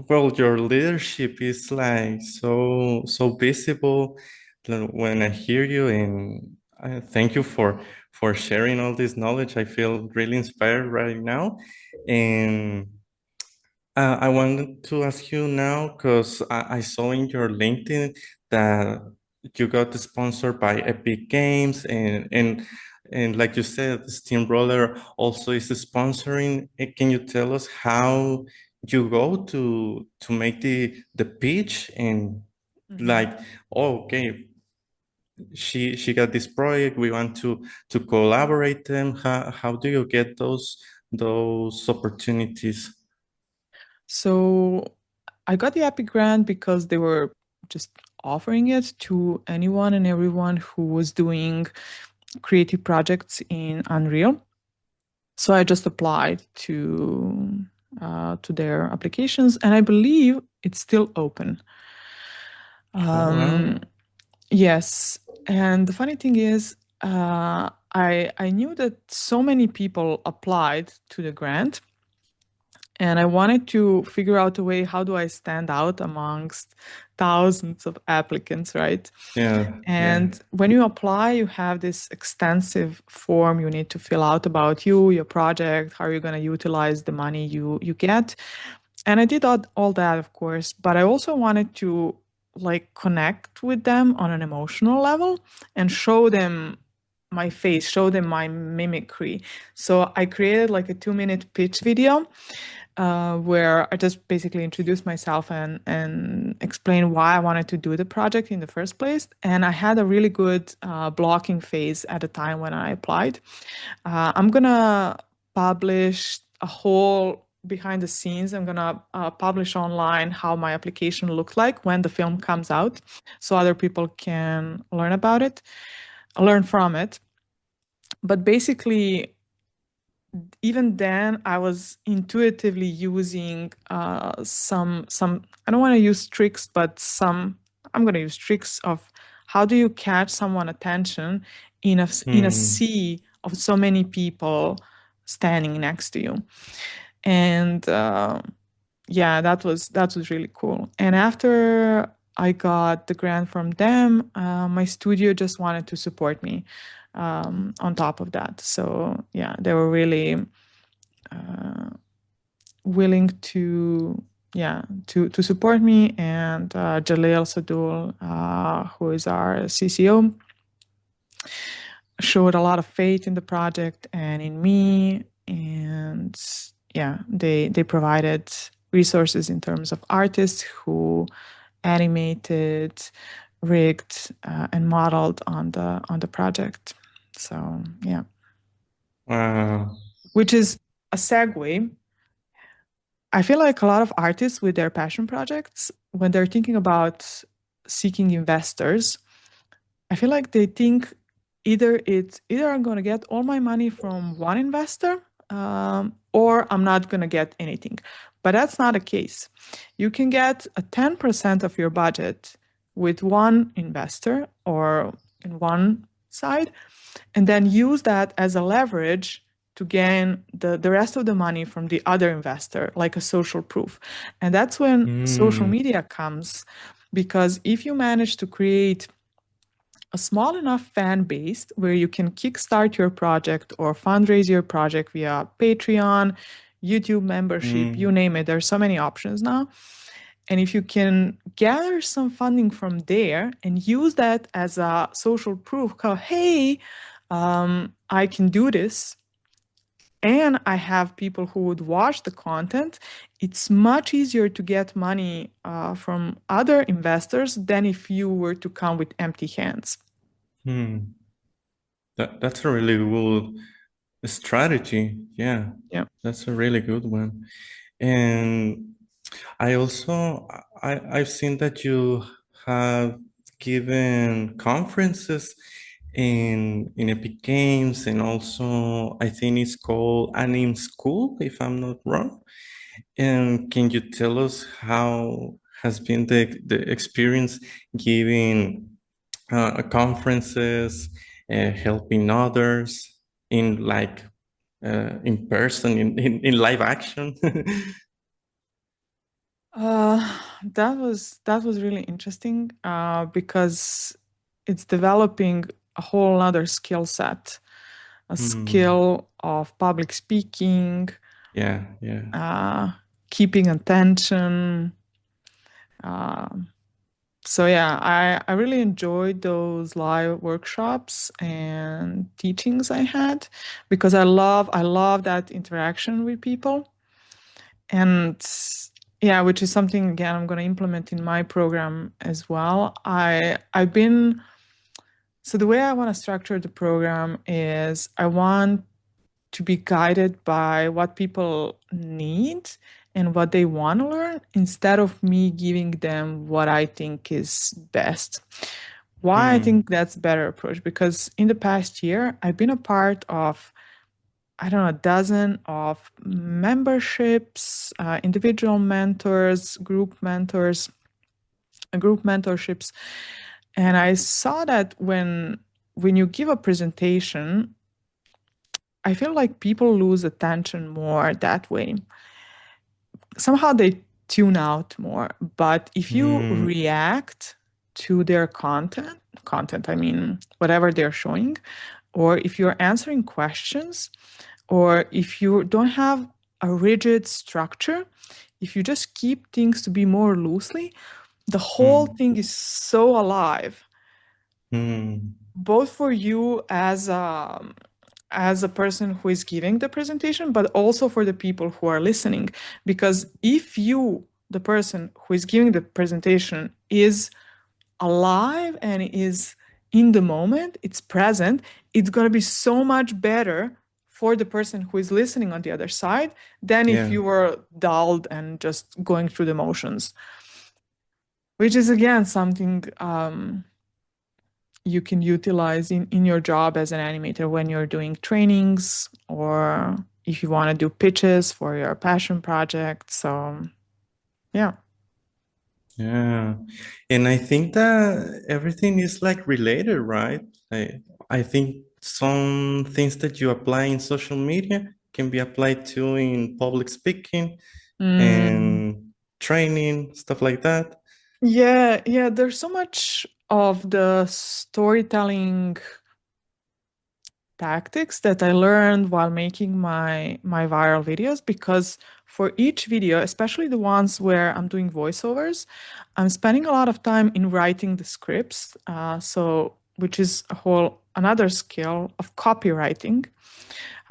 Well, your leadership is like so visible when I hear you, and I thank you for sharing all this knowledge. I feel really inspired right now, and I wanted to ask you now because I saw in your LinkedIn that you got sponsored by Epic Games, and like you said, SteamRoller also is sponsoring. Can you tell us how you go to make the pitch and Mhm. like, oh, okay, she got this project. We want to collaborate them. How do you get those opportunities? So I got the Epic grant because they were just offering it to anyone and everyone who was doing creative projects in Unreal. So I just applied to their applications, and I believe it's still open. Oh Um, wow. yes, and the funny thing is, I knew that so many people applied to the grant, and I wanted to figure out a way, how do I stand out amongst thousands of applicants, right? Yeah, yeah. And when you apply, you have this extensive form you need to fill out about you, your project, how you're going to utilize the money you get. And I did all that, of course, but I also wanted to like connect with them on an emotional level and show them my face, show them my mimicry. So I created like a 2-minute pitch video where I just basically introduced myself and explained why I wanted to do the project in the first place. And I had a really good blocking phase at the time when I applied. I'm gonna publish a whole behind the scenes. I'm gonna publish online how my application looked like when the film comes out, so other people can learn about it, learn from it. But basically, even then I was intuitively using some I don't want to use tricks, but some I'm going to use tricks of how do you catch someone attention in a Hmm. sea of so many people standing next to you. And yeah, that was really cool. And after I got the grant from them, my studio just wanted to support me on top of that. So yeah, they were really willing to to support me, and Jaleel Sadul, who is our CCO, showed a lot of faith in the project and in me, and they provided resources in terms of artists who animated, rigged, and modeled on the project. So yeah, which is a segue. I feel like a lot of artists with their passion projects, when they're thinking about seeking investors, I feel like they think either I'm going to get all my money from one investor, or I'm not going to get anything. But that's not the case. You can get a 10% of your budget with one investor or in one side, and then use that as a leverage to gain the rest of the money from the other investor, like a social proof. And that's when social media comes, because if you manage to create a small enough fan base where you can kickstart your project or fundraise your project via Patreon, YouTube membership, you name it. There's so many options now. And if you can gather some funding from there and use that as a social proof, hey, I can do this, and I have people who would watch the content, it's much easier to get money from other investors than if you were to come with empty hands. That's a really good strategy. Yeah, that's a really good one. And I've seen that you have given conferences in Epic Games, and also I think it's called Anim School, if I'm not wrong. And can you tell us how has been the experience giving conferences, helping others in like in person, in live action? That was really interesting because it's developing a whole other skill set, a skill of public speaking, keeping attention. So yeah, I really enjoyed those live workshops and teachings I had, because I love that interaction with people. And yeah, which is something, again, I'm going to implement in my program as well. So the way I want to structure the program is I want to be guided by what people need and what they want to learn, instead of me giving them what I think is best. Why I think that's a better approach? Because in the past year, I've been a part of, I don't know, a dozen of memberships, individual mentors, group mentorships. And I saw that when you give a presentation, I feel like people lose attention more that way. Somehow they tune out more. But if you react to their content, I mean, whatever they're showing, or if you're answering questions, or if you don't have a rigid structure, if you just keep things to be more loosely, the whole thing is so alive, both for you as a person who is giving the presentation, but also for the people who are listening. Because if you, the person who is giving the presentation, is alive and is in the moment, it's present, it's going to be so much better for the person who is listening on the other side than if you were dulled and just going through the motions, which is, again, something you can utilize in your job as an animator when you're doing trainings, or if you want to do pitches for your passion project. So yeah. And I think that everything is like related, right? I think some things that you apply in social media can be applied to in public speaking and training, stuff like that. Yeah, there's so much of the storytelling tactics that I learned while making my viral videos, because for each video, especially the ones where I'm doing voiceovers, I'm spending a lot of time in writing the scripts. Which is another skill of copywriting.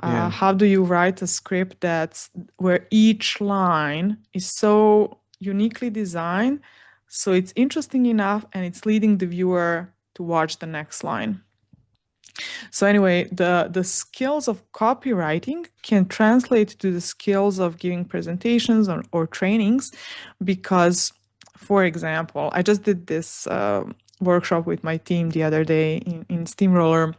Yeah. How do you write a script that's where each line is so uniquely designed, so it's interesting enough and it's leading the viewer to watch the next line. So anyway, the skills of copywriting can translate to the skills of giving presentations or trainings, because, for example, I just did this workshop with my team the other day in SteamRoller.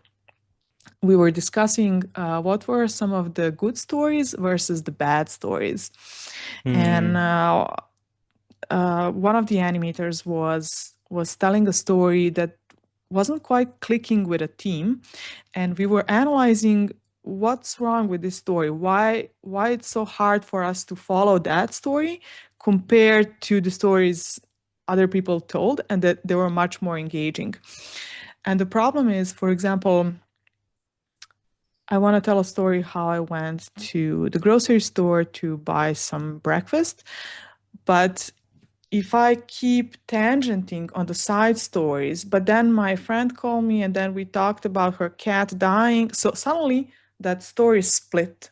We were discussing what were some of the good stories versus the bad stories. And one of the animators was telling a story that wasn't quite clicking with a team, and we were analyzing what's wrong with this story, why it's so hard for us to follow that story compared to the stories other people told, and that they were much more engaging. And the problem is, for example, I want to tell a story how I went to the grocery store to buy some breakfast, but if I keep tangenting on the side stories, but then my friend called me and then we talked about her cat dying. So suddenly that story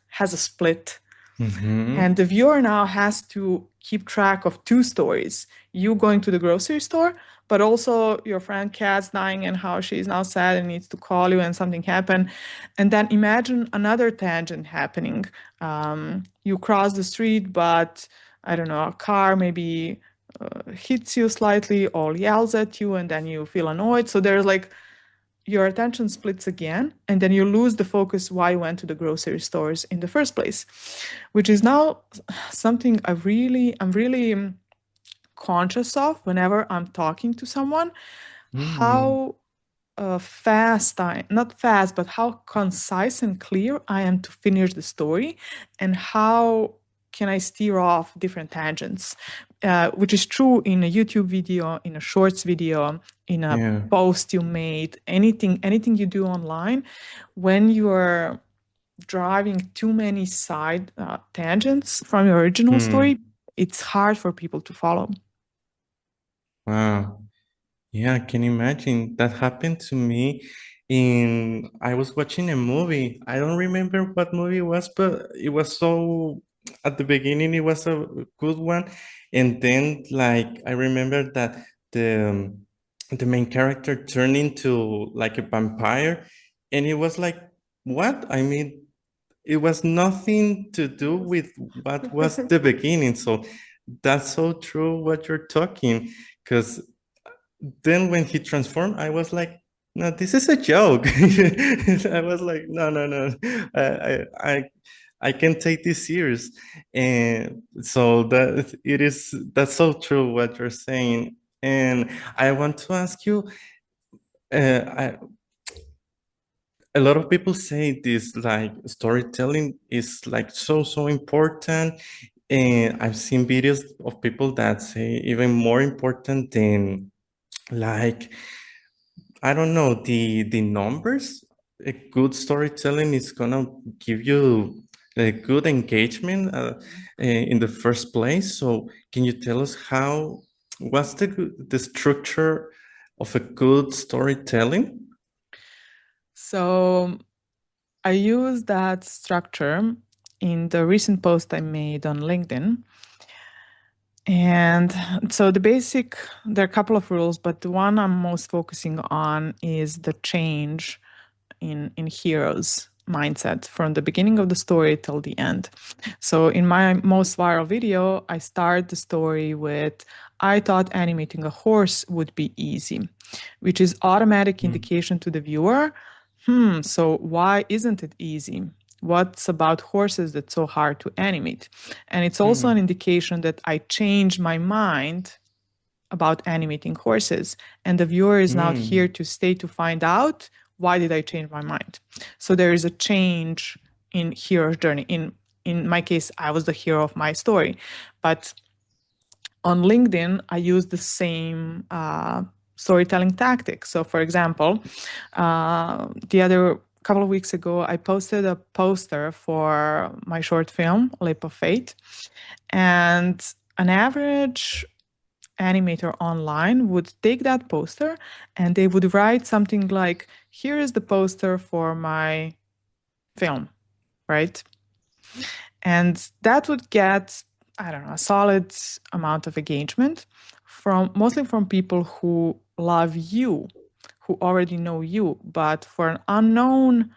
has a split. And the viewer now has to keep track of two stories. You going to the grocery store, but also your friend cat's dying and how she's now sad and needs to call you and something happened. And then imagine another tangent happening. You cross the street, but I don't know, a car maybe hits you slightly or yells at you, and then you feel annoyed. So there's like your attention splits again, and then you lose the focus why you went to the grocery stores in the first place, which is now something I'm really conscious of whenever I'm talking to someone. How not fast, but how concise and clear I am to finish the story, and how can I steer off different tangents, which is true in a YouTube video, in a shorts video, in a post you made, anything you do online. When you are driving too many side tangents from your original story, it's hard for people to follow. Wow. Yeah, I can imagine. That happened to me I was watching a movie. I don't remember what movie it was, but it was so, at the beginning, it was a good one. And then, like, I remember that the main character turned into like a vampire. And it was like, what? I mean, it was nothing to do with what was the beginning. So that's so true what you're talking. Because then when he transformed, I was like, no, this is a joke. I was like, no, I can take this serious. And so that's so true what you're saying. And I want to ask you, I, a lot of people say this, like, storytelling is like so important. And I've seen videos of people that say even more important than, like, I don't know, the numbers. A good storytelling is gonna give you a good engagement in the first place. So can you tell us what's the structure of a good storytelling? So I use that structure in the recent post I made on LinkedIn. And so there are a couple of rules, but the one I'm most focusing on is the change in heroes' mindset from the beginning of the story till the end. So in my most viral video, I start the story with, I thought animating a horse would be easy, which is automatic indication to the viewer, so why isn't it easy? What's about horses that's so hard to animate? And it's also an indication that I changed my mind about animating horses, and the viewer is now here to stay to find out why did I change my mind. So there is a change in hero's journey. In my case, I was the hero of my story, but on LinkedIn, I use the same storytelling tactic. So, for example, the other couple of weeks ago, I posted a poster for my short film, Leap of Fate. And an average animator online would take that poster and they would write something like, here is the poster for my film, right? And that would get, I don't know, a solid amount of engagement from mostly from people who love you, who already know you. But for an unknown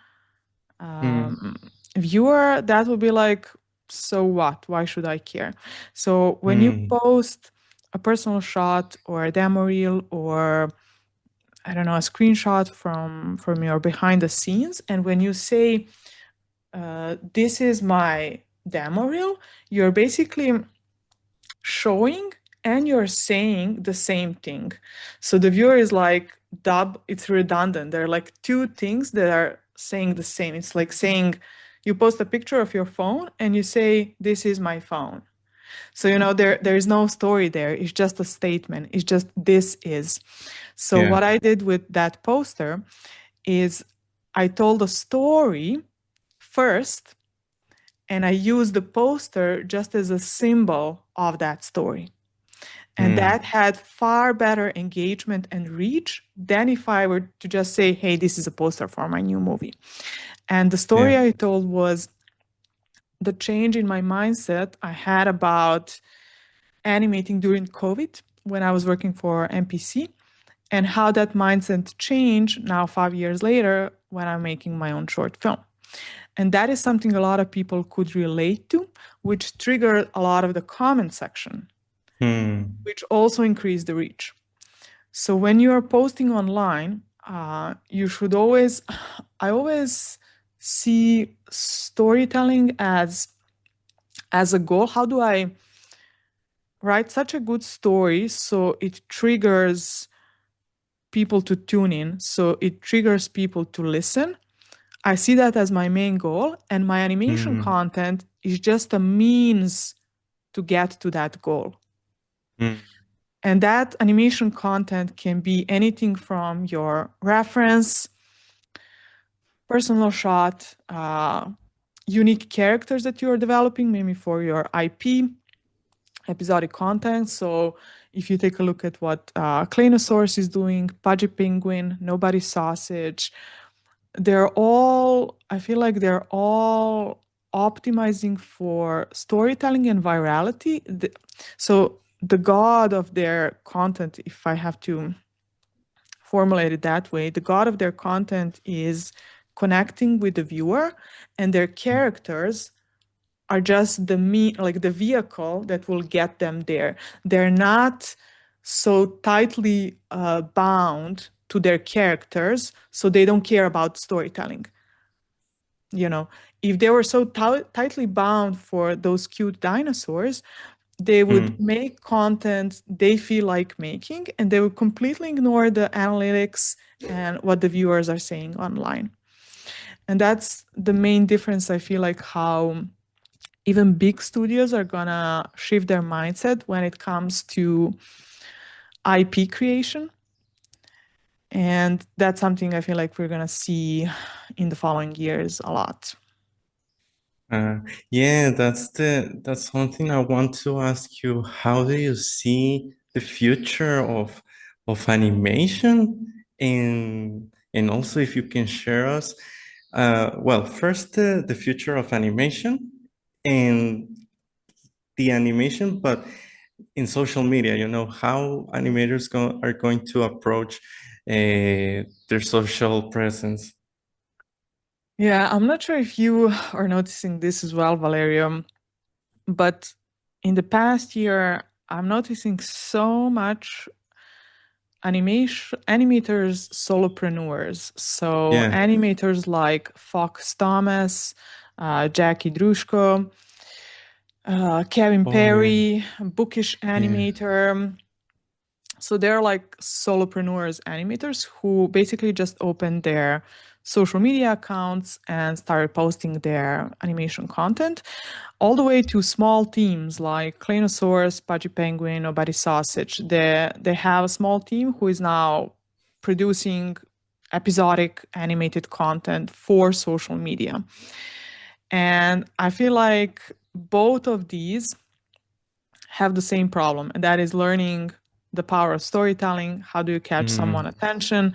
viewer, that would be like, so what? Why should I care? So when you post a personal shot or a demo reel or I don't know, a screenshot from your behind the scenes, and when you say this is my demo reel, you're basically showing and you're saying the same thing. So the viewer is like, it's redundant. There are like two things that are saying the same. It's like saying you post a picture of your phone and you say, this is my phone. So, there is no story there. It's just a statement. It's just this is. So what I did with that poster is I told a story first and I used the poster just as a symbol of that story. And that had far better engagement and reach than if I were to just say, hey, this is a poster for my new movie. And the story I told was the change in my mindset I had about animating during COVID when I was working for MPC, and how that mindset changed now 5 years later when I'm making my own short film. And that is something a lot of people could relate to, which triggered a lot of the comment section, which also increased the reach. So when you are posting online, you should always, I always see storytelling as a goal. How do I write such a good story so it triggers people to tune in, so it triggers people to listen? I see that as my main goal, and my animation content is just a means to get to that goal. And that animation content can be anything from your reference, personal shot, unique characters that you're developing, maybe for your IP, episodic content. So if you take a look at what Kleinosaurus is doing, Pudgy Penguin, Nobody Sausage, I feel like they're all optimizing for storytelling and virality. So the god of their content, if I have to formulate it that way, the god of their content is connecting with the viewer, and their characters are just the vehicle that will get them there. They're not so tightly bound to their characters, so they don't care about storytelling. If they were so tightly bound for those cute dinosaurs, they would make content they feel like making, and they would completely ignore the analytics and what the viewers are saying online. And that's the main difference, I feel like, how even big studios are gonna shift their mindset when it comes to IP creation. And that's something I feel like we're gonna see in the following years a lot. Yeah, that's something I want to ask you. How do you see the future of animation? And also if you can share us, well, first the future of animation and the animation, but in social media, how animators are going to approach their social presence. Yeah, I'm not sure if you are noticing this as well, Valerium, but in the past year, I'm noticing so much animators, solopreneurs. So animators like Fox Thomas, Jackie Drushko, Kevin Perry, Bookish animator. So they're like solopreneurs animators who basically just opened their social media accounts and started posting their animation content, all the way to small teams like Kleinosaurus, Pudgy Penguin, or Buddy Sausage. They have a small team who is now producing episodic animated content for social media. And I feel like both of these have the same problem, and that is learning the power of storytelling. How do you catch someone's attention,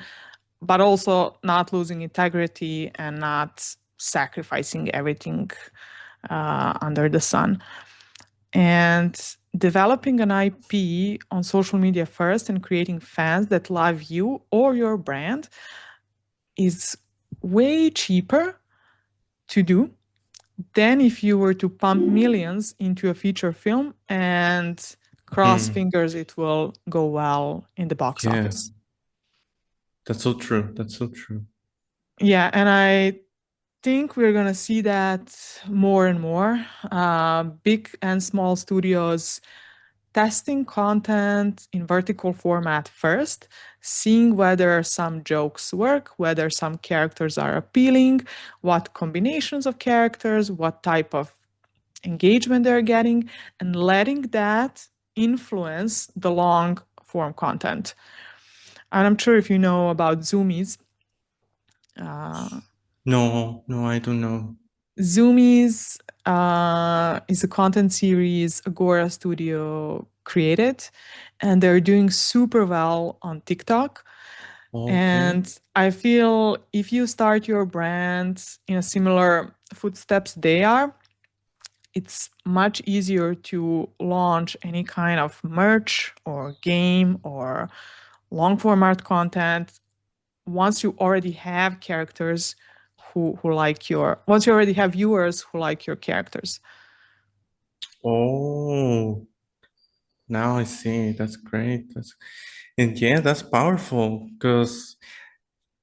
but also not losing integrity and not sacrificing everything under the sun. And developing an IP on social media first and creating fans that love you or your brand is way cheaper to do than if you were to pump millions into a feature film and cross Mm. fingers it will go well in the box Yeah, office. that's so true. That's so true. Yeah, and I think we're going to see that more and more. Big and small studios testing content in vertical format first, seeing whether some jokes work, whether some characters are appealing, what combinations of characters, what type of engagement they're getting, and letting that influence the long form content. And I'm sure if you know about Zoomies, No, no, I don't know. Zoomies is a content series Agora Studio created, and they're doing super well on TikTok. Okay. And I feel if you start your brand in a similar footsteps they are, it's much easier to launch any kind of merch or game or long format content once you already have characters who like your once you already have viewers who like your characters. Oh, now I see. That's great. And yeah, that's powerful because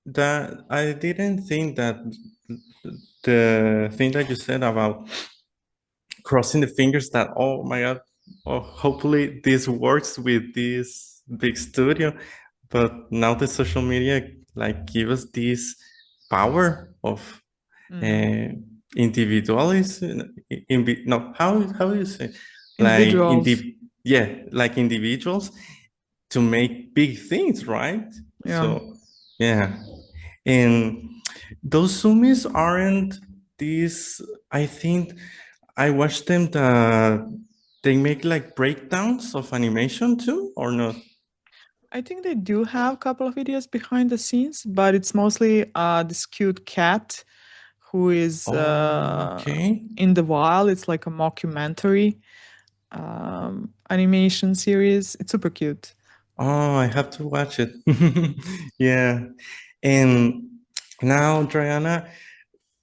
that I didn't think that the thing that you said about crossing the fingers that, oh my God, oh, hopefully this works with this big studio. But now the social media like give us this power of uh, individuals no, how do you say, like Individuals. yeah, like individuals to make big things, right? Yeah. So yeah, and those zoomies aren't these, I think I watched them they make like breakdowns of animation too, or not? I think they do have a couple of videos behind the scenes, but it's mostly this cute cat who is Oh, okay. in the wild. It's like a mockumentary animation series. It's super cute. Oh, I have to watch it. Yeah. And now, Diana,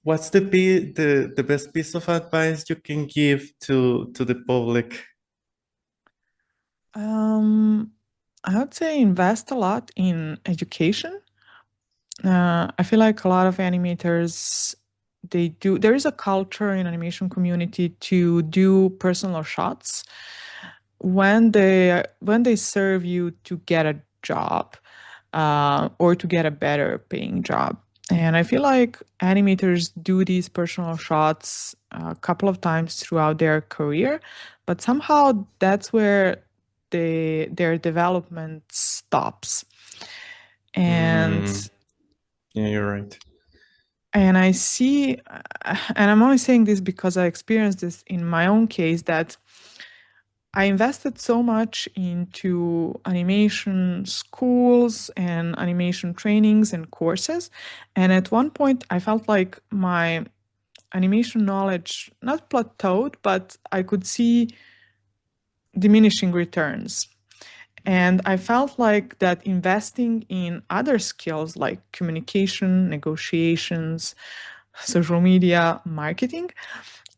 what's the best piece of advice you can give to the public? Um, I would say invest a lot in education. I feel like a lot of animators they do. There is a culture in animation community to do personal shots when they serve you to get a job or to get a better paying job. And I feel like animators do these personal shots a couple of times throughout their career, but somehow that's where their development stops. And Mm, yeah, you're right. and I see, and I'm only saying this because I experienced this in my own case, that I invested so much into animation schools and animation trainings and courses. And at one point, I felt like my animation knowledge not plateaued, but I could see diminishing returns. And I felt like that investing in other skills like communication, negotiations, social media, marketing,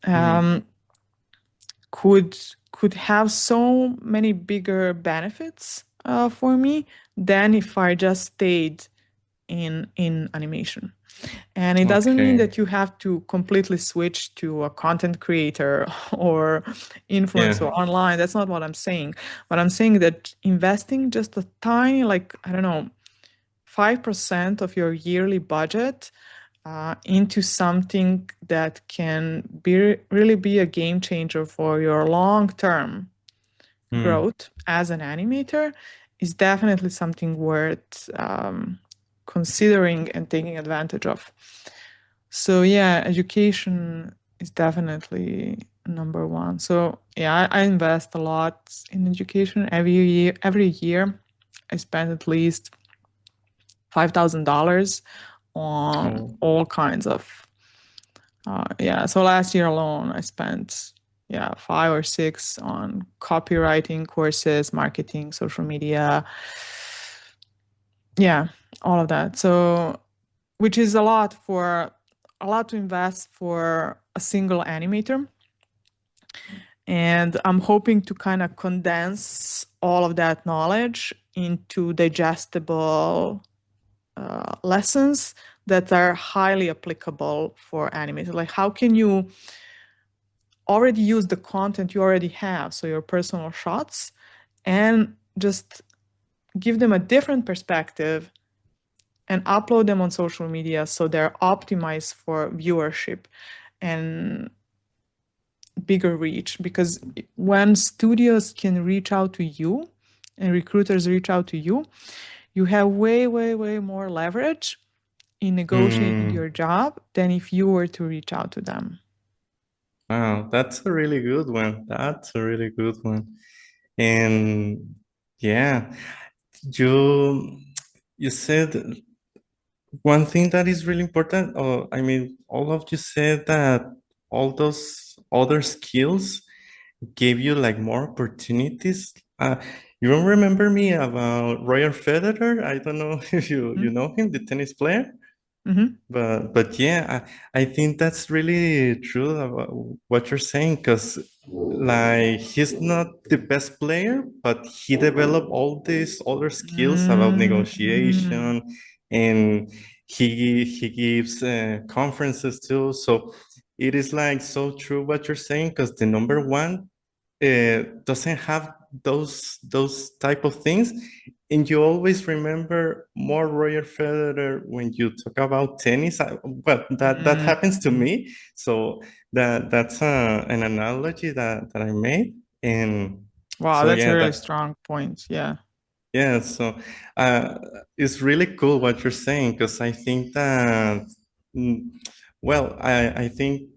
Mhm. um, could could have so many bigger benefits for me than if I just stayed in animation. And it doesn't mean Okay. that you have to completely switch to a content creator or influencer Yeah. online. That's not what I'm saying. But I'm saying that investing just a tiny, like, I don't know, 5% of your yearly budget into something that can really be a game changer for your long term Mm. growth as an animator is definitely something worth considering and taking advantage of. So yeah, education is definitely number one. So yeah, I invest a lot in education every year. Every year, I spend at least $5,000 on Oh, all kinds of. Yeah, so last year alone, I spent 5 or 6 on copywriting courses, marketing, social media. Yeah, all of that. So, which is a lot to invest for a single animator. And I'm hoping to kind of condense all of that knowledge into digestible lessons that are highly applicable for animators. Like, how can you already use the content you already have, so your personal shots, and just give them a different perspective and upload them on social media so they're optimized for viewership and bigger reach? Because when studios can reach out to you and recruiters reach out to you, you have way, way, way more leverage in negotiating mm, your job than if you were to reach out to them. wow, that's a really good one. That's a really good one. And yeah, you you said one thing that is really important. I mean, all of you said that all those other skills gave you like more opportunities. You don't remember me about Roger Federer? I don't know if you know him, the tennis player. Mm-hmm. But yeah, I think that's really true about what you're saying, because like he's not the best player, but he developed all these other skills about Mm-hmm. negotiation, and he gives conferences too. So it is like so true what you're saying, because the number one doesn't have those type of things, and you always remember more Roger Federer when you talk about tennis. Well, that happens to Mm-hmm. me, so that's an analogy that I made, and Wow, so that's a yeah, really that strong point. Yeah. yeah, so uh, it's really cool what you're saying, because I think that, mm, well, I think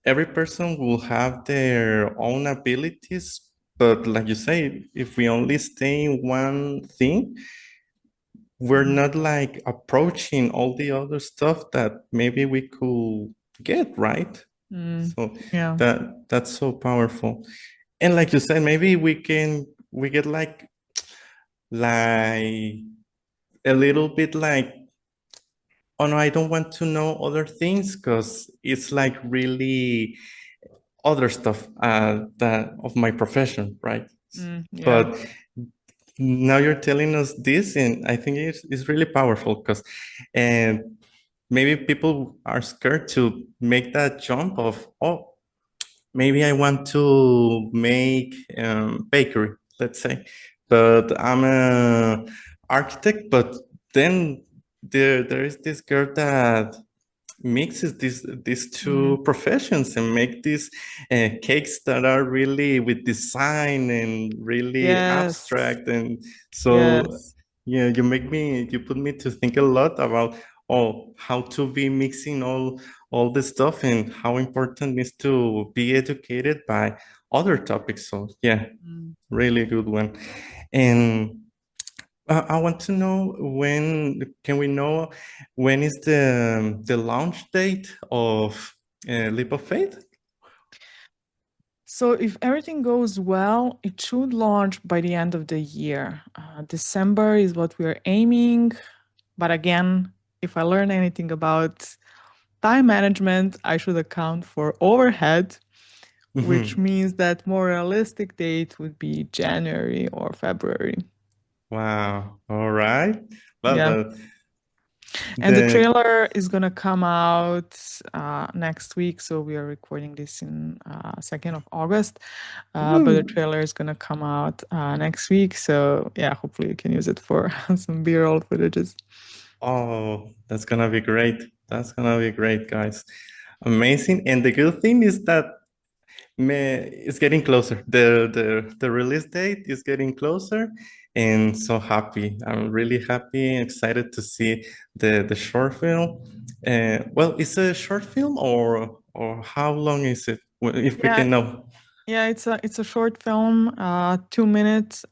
every person will have their own abilities, but like you say, if we only stay in one thing, we're Mm-hmm. not like approaching all the other stuff that maybe we could get, right? So Yeah. that's so powerful. And like you said, maybe we get like a little bit like, oh no, I don't want to know other things, because it's like really other stuff that of my profession, right? Yeah. But now you're telling us this, and I think it's really powerful, because and maybe people are scared to make that jump of, oh, maybe I want to make bakery, let's say, but I'm a architect. But then there is this girl that mixes these Mm. two professions and make these cakes that are really with design and really Yes. abstract. And so Yes. yeah, you put me to think a lot about, oh, how to be mixing all this stuff, and how important is to be educated by other topics. So yeah, Mm. really good one. And I want to know, when can we know when is the launch date of Leap of Faith? So if everything goes well, it should launch by the end of the year. December is what we're aiming. But again, if I learn anything about time management, I should account for overhead, which Mhm. means that more realistic date would be January or February. Wow. All right. Well, Yeah. but And the the trailer is gonna come out next week. So we are recording this in 2nd of August. But the Woo. trailer is gonna come out next week. So yeah, hopefully you can use it for some B-roll footages. Oh, that's gonna be great. That's gonna be great, guys. Amazing. And the good thing is that It's getting closer. The release date is getting closer, and so happy. I'm really happy and excited to see the short film. Well, it's a short film, or how long is it? If we Yeah, can know. yeah, it's a short film, 2 minutes.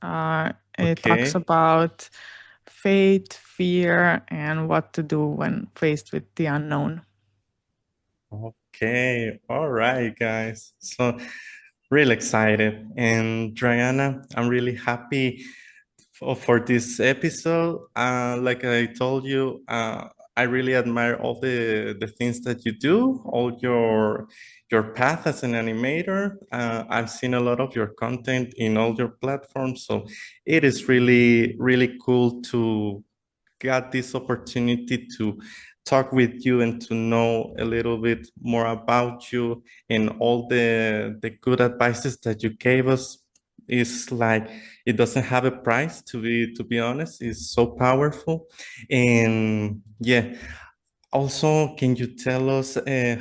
It talks Okay. about fate, fear, and what to do when faced with the unknown. Okay. All right, guys. So really excited. And Dragana, I'm really happy for this episode. Like I told you, I really admire all the things that you do, all your path as an animator. I've seen a lot of your content in all your platforms, so it is really cool to get this opportunity to talk with you and to know a little bit more about you and all the good advices that you gave us. Is like it doesn't have a price, to be honest. It's so powerful. And yeah, also, can you tell us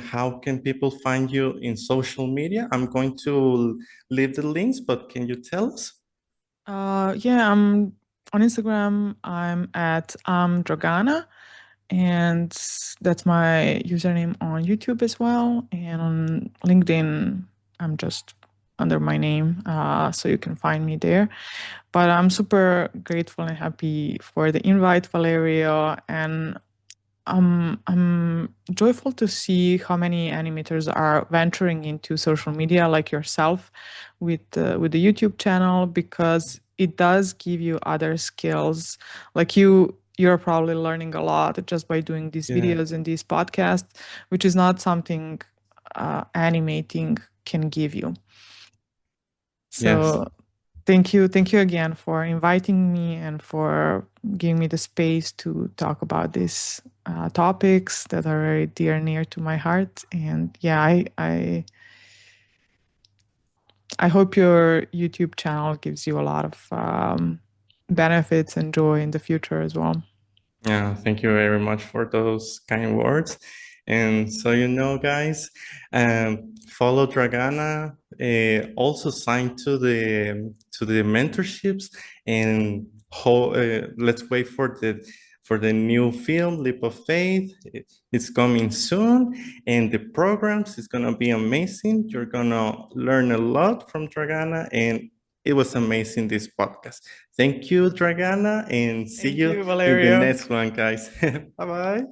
how can people find you in social media? I'm going to leave the links, but can you tell us? Yeah, I'm on Instagram. I'm at Dragana, and that's my username on YouTube as well. And on LinkedIn, I'm just under my name, so you can find me there. But I'm super grateful and happy for the invite, Valerio, and I'm joyful to see how many animators are venturing into social media like yourself with the YouTube channel, because it does give you other skills. Like you're probably learning a lot just by doing these Yeah. videos and these podcasts, which is not something animating can give you. Yes. So thank you again for inviting me and for giving me the space to talk about these topics that are very dear and near to my heart. And yeah, I hope your YouTube channel gives you a lot of benefits and joy in the future as well. Yeah, thank you very much for those kind words. And so guys, follow Dragana. Also sign to the mentorships, and let's wait for the new film, Leap of Faith. It's coming soon, and the programs is gonna be amazing. You're gonna learn a lot from Dragana, and it was amazing this podcast. Thank you, Dragana, and see Thank you you, in the Valerio. next one, guys. Bye bye.